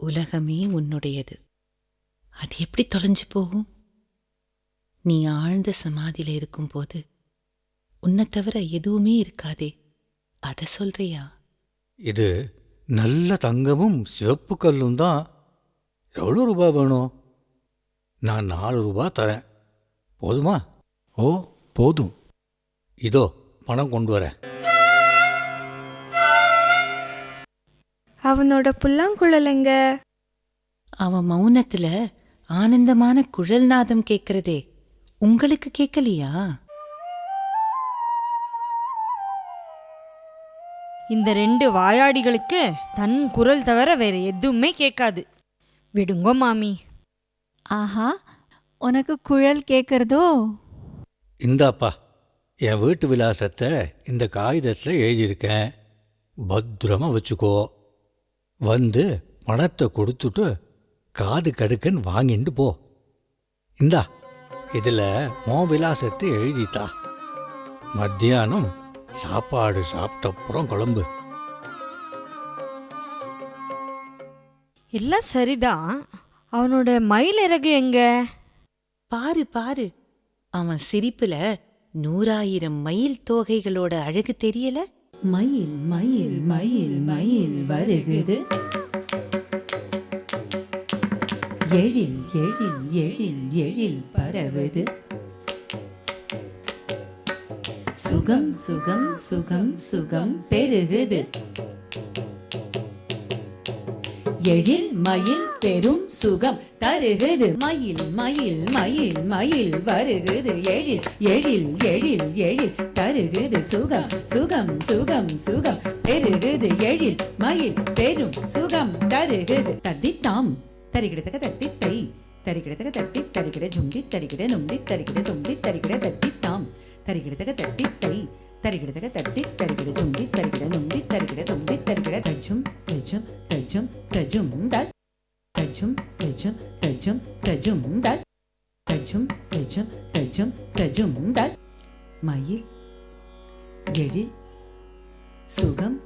உலகமே உன்னுடையது. அது எப்படி தொலைஞ்சு போகும்? நீ ஆழ்ந்த சமாதியில இருக்கும்போது உன்னை தவிர எதுவுமே இருக்காதே, அதை சொல்றியா? இது நல்ல தங்கமும் சிவப்பு கல்லும் தான். எவ்வளோ ரூபா வேணும்? நான் 4 ரூபா தரேன். போதுமா? ஓ, போதும். இதோ பணம் கொண்டு வரேன். அவனோட புல்லாங்குழலுங்க. அவன் மௌனத்துல ஆனந்தமான குழல் நாதம் கேட்கிறதே, உங்களுக்கு கேட்கலையா? இந்த 2 வாயாடிகளுக்கு தன் குரல் தவிர வேற எதுவுமே கேட்காது. விடுங்கோ மாமி. ஆஹா, உனக்கு குழல் கேட்கறதோ? இந்தாப்பா, என் வீட்டு விலாசத்தை இந்த காகிதத்தில் எழுதியிருக்கேன். பத்திரமா வச்சுக்கோ. வந்து பணத்தை கொடுத்துட்டு காது கடுக்கன் வாங்கிட்டு போ. இந்தா, இதில் உன் விலாசத்தை எழுதித்தா. மத்தியானம் சாப்பாடு சாப்பிட்டப்புறம் குழம்பு. எல்லாம் சரிதான். அவனோட மயில் இறகு எங்க? பாரு பாரு, அவன் சிரிப்புல 100,000 மயில் தோகைகளோட அழகு தெரியல? மயில் மயில் மயில் மயில் வருகுது, எழில் எழில் எழில் எழில் பரவுது, சுகம் சுகம் சுகம் சுகம் பெருகுது, எழில் மயில் பெரும் சுகம் தருகுது, மயில் மயில் மயில் மயில் வருகுது, எழில் எழில் எழில் எழில் தருகுது, சுகம் சுகம் சுகம் சுகம் பெருகுது, எழில் மயில் பெரும் சுகம் தருகுது. தத்தித்தாம் தரிகிடத்தக்க தத்தித்தை தரிகிடத்தக்க தத்தி தரிகிட ஜுங்கி தரிகிட நும்பி தரிகிட தும்பி தரிகிட தத்தித்தாம் தரிகிடத்தக்க தத்தித்தை தரிகிடத்தக்க தத்தி தரிகிட ஜுங்கி தரிகிட நும்பி தரிகிட தும்பி தரிகிட தஜும் தஜும் தஜும் தஜும் தட் தஜும் தஜும் தஜும் தஜும் தட் தஜும் தஜும் தஜும் தஜும் தட். மயில் எழில் சுகம்,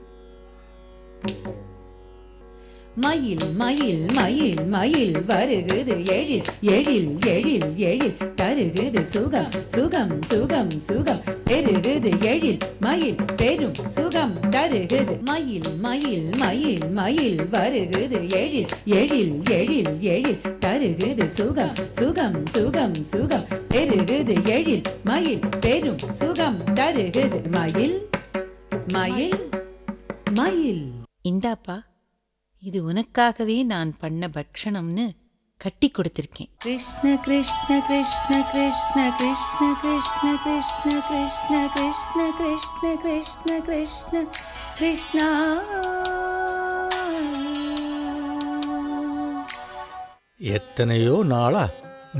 மயில் மயில் மயில் மயில் வருகுது, எழில் எழில் எழில் எழில் தருகுது, சுகம் சுகம் சுகம் சுகம் பெருகுது, எழில் மயில் பெரும் சுகம் தருகுது, மயில் மயில் மயில் மயில் வருகுது, எழில் எழில் எழில் எழில் தருகுது, சுகம் சுகம் சுகம் சுகம் பெருகுது, எழில் மயில் பெரும் சுகம் தருகுது, மயில் மயில் மயில். இந்தாப்பா, இது உனக்காகவே நான் பண்ண பக்ஷணம்னு கட்டி கொடுத்திருக்கேன். கிருஷ்ண கிருஷ்ண கிருஷ்ண கிருஷ்ண கிருஷ்ண கிருஷ்ண கிருஷ்ண கிருஷ்ண கிருஷ்ண கிருஷ்ண கிருஷ்ண கிருஷ்ண கிருஷ்ணா. எத்தனையோ நாளா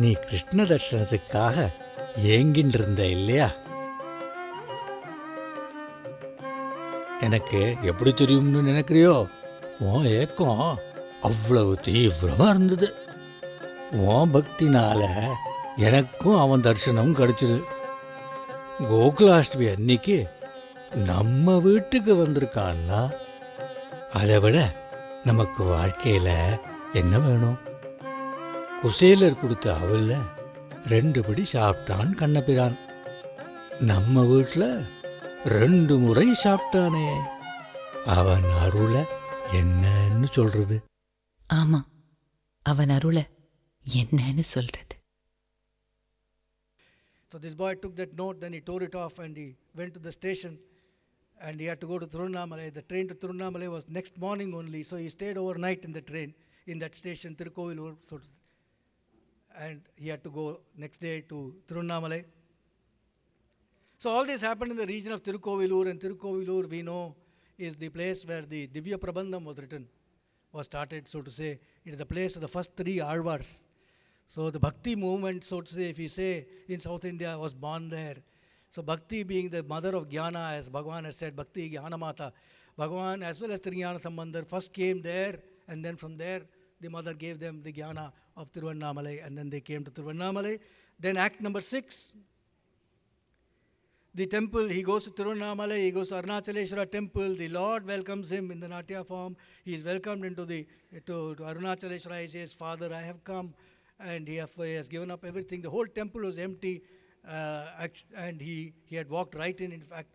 நீ கிருஷ்ண தர்சனத்துக்காக ஏங்கின்னு இருந்த இல்லையா? எனக்கு எப்படி தெரியும்னு நினைக்கிறியோ? உன் ஏக்கம் அவ்வளவு தீவிரமா இருந்தது. உன் பக்தினால எனக்கும் அவன் தரிசனம் கிடைச்சது. கோகுலாஷ்டமி அன்னைக்கு நம்ம வீட்டுக்கு வந்திருக்கான்னா அதை விட நமக்கு வாழ்க்கையில என்ன வேணும்? குசேலர் கொடுத்த அவல்ல 2 படி சாப்பிட்டான் கண்ணபிரான். நம்ம வீட்டில் 2 முறை சாப்பிட்டானே, அவன் அருள என்னன்னு சொல்றது? ஆமா, அவன் அருள என்னன்னு சொல்றது? So this boy took that note, then he tore it off and he went to the station and he had to go to Tiruvannamalai. The train to Tiruvannamalai was next morning only, so he stayed overnight in the train in that station, Tirukovilur, and he had to go next day to Tiruvannamalai. So all this happened in the region of Tirukovilur, and Tirukovilur we know is the place where the Divya Prabandham was written, was started, so to say. It is the place of the first 3 Alvars. So the Bhakti movement, so to say, if we say in South India, was born there. So Bhakti being the mother of Jnana, as Bhagavan has said, Bhakti Jnana Mata. Bhagavan as well as Triyana Sambandhar first came there, and then from there the mother gave them the Jnana of Tiruvannamalai, and then they came to Tiruvannamalai. Then Act number 6. the temple, he goes to Tiruvannamalai, he goes to Arunachaleshwara temple, the Lord welcomes him in the Natya form. He is welcomed into to Arunachaleshwara. He says, Father, I have come, and he has given up everything. The whole temple was empty, and he had walked right in. In fact,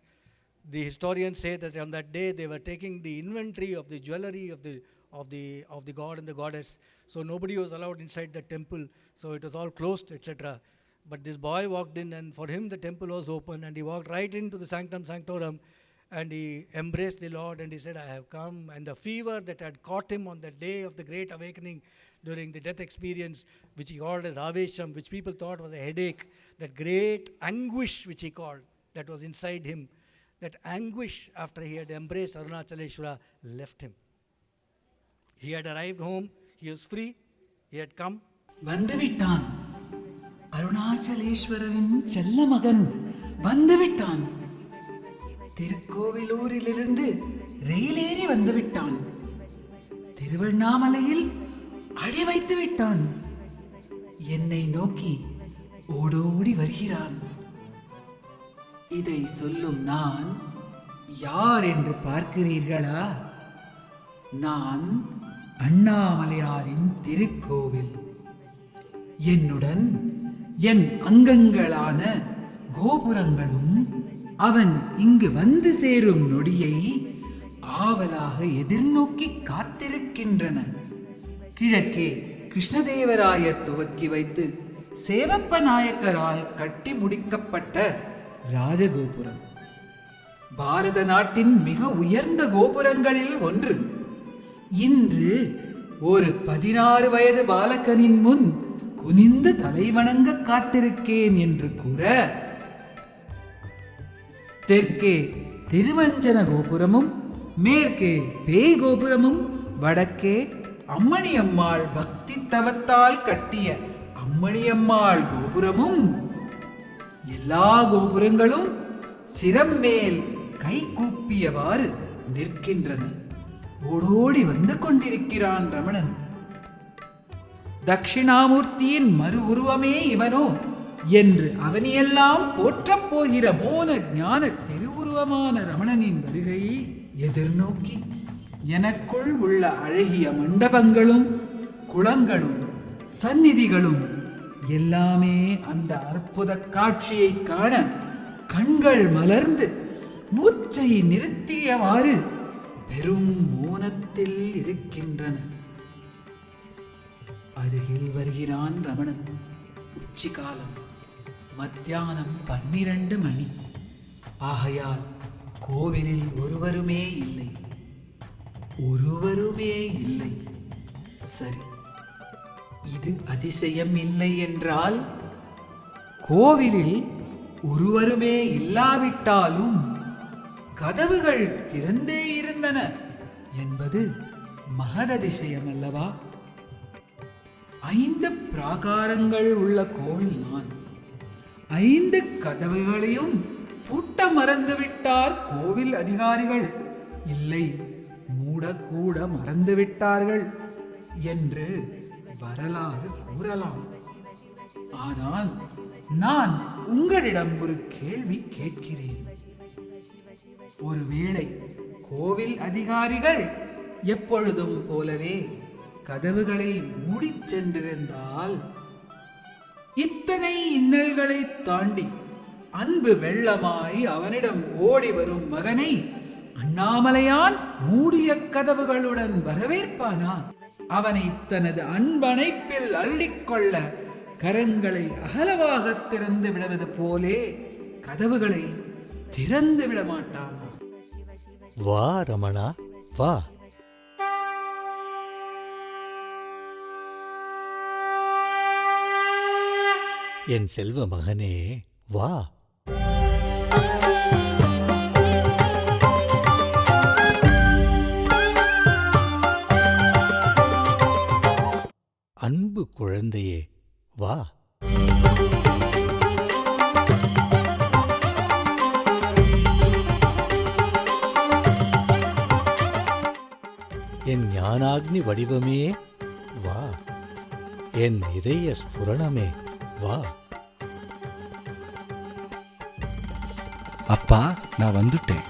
the historians say that on that day they were taking the inventory of the jewelry of the god and the goddess. So nobody was allowed inside the temple. So it was all closed, etc. But this boy walked in, and for him the temple was open, and he walked right into the sanctum sanctorum, and he embraced the Lord, and he said, I have come. And the fever that had caught him on the day of the great awakening during the death experience, which he called as avesham, which people thought was a headache, that great anguish which he called, that was inside him, that anguish after he had embraced Arunachaleshwara left him. He had arrived home, he was free, he had come. வந்துவிட்டான் அருணாச்சலேஸ்வரரின் செல்ல மகன் வந்துவிட்டான். திருக்கோவிலூரிலிருந்து ரயிலேறி வந்துவிட்டான். திருவண்ணாமலையில் அடி வைத்து விட்டான். என்னை நோக்கி ஓடோடி வருகிறான். இதை சொல்லும் நான் யார் என்று பார்க்கிறீர்களா? நான் அண்ணாமலையாரின் திருக்கோவில். என்னுடன் என் அங்கங்களான கோபுரங்களும் அவன் இங்கு வந்து சேரும் நொடியை ஆவலாக எதிர்நோக்கி காத்திருக்கின்றன. கிழக்கே கிருஷ்ணதேவராயர் துவக்கி வைத்து சேவப்ப நாயக்கரால் கட்டி முடிக்கப்பட்ட ராஜகோபுரம் பாரத நாட்டின் மிக உயர்ந்த கோபுரங்களில் ஒன்று. இன்று ஒரு 16 வயது பாலகனின் முன் குனிந்து தலைவணங்க காத்திருக்கேன் என்று கூற, தெற்கே திருவஞ்சன கோபுரமும், மேற்கே பேய் கோபுரமும், வடக்கே அம்மணியம்மாள் பக்தி தவத்தால் கட்டிய அம்மணியம்மாள் கோபுரமும், எல்லா கோபுரங்களும் சிரம் மேல் கை கூப்பியவாறு நிற்கின்றன. ஓடோடி வந்து கொண்டிருக்கிறான் ரமணன். தட்சிணாமூர்த்தியின் மறு உருவமே இவனோ என்று அவனையெல்லாம் போற்றப் போகிற மோன ஞான திருவுருவமான ரமணனின் வருகையை எதிர்நோக்கி எனக்குள் உள்ள அழகிய மண்டபங்களும் குளங்களும் சந்நிதிகளும் எல்லாமே அந்த அற்புத காட்சியை காண கண்கள் மலர்ந்து மூச்சை நிறுத்தியவாறு பெரும் மோனத்தில் இருக்கின்றன. அருகில் வருகிறான் ரமணன். உச்சிகாலம், மத்தியானம் 12 மணி. ஆகையால் கோவிலில் ஒருவருமே இல்லை. சரி, இது அதிசயம் இல்லை என்றால், கோவிலில் ஒருவருமே இல்லாவிட்டாலும் கதவுகள் திறந்தே இருந்தன என்பது மகததிசயம் அல்லவா? 5 பிராகாரங்கள் உள்ள கோவில் நான். 5 கதவுகளையும் பூட்ட மறந்துவிட்டார் கோவில் அதிகாரிகள். இல்லை, மூடக்கூட மறந்துவிட்டார்கள் என்று வரலாறு கூறலாம். ஆனால் நான் உங்களிடம் ஒரு கேள்வி கேட்கிறேன். ஒருவேளை கோவில் அதிகாரிகள் எப்பொழுதும் போலவே கதவுகளை மூடிச் சென்றிருந்தால், இத்தனை இன்னல்களை தாண்டி அன்பு வெள்ளமாய் அவனிடம் ஓடி வரும் மகனை அண்ணாமலையான் மூடிய கதவுகளுடன் வரவேற்பானா? அவனை தனது அன்பணைப்பில் அள்ளிக்கொள்ள கரங்களை அகலமாக திறந்து விடுவது போலே கதவுகளை திறந்து விட மாட்டானா? வா ரமணா, வா. என் செல்வ மகனே, வா. அன்பு குழந்தையே, வா. என் ஞானாக்னி வடிவமே, வா. என் இதய ஸ்புரணமே, வா. அப்பா நான் வந்துட்டேன்.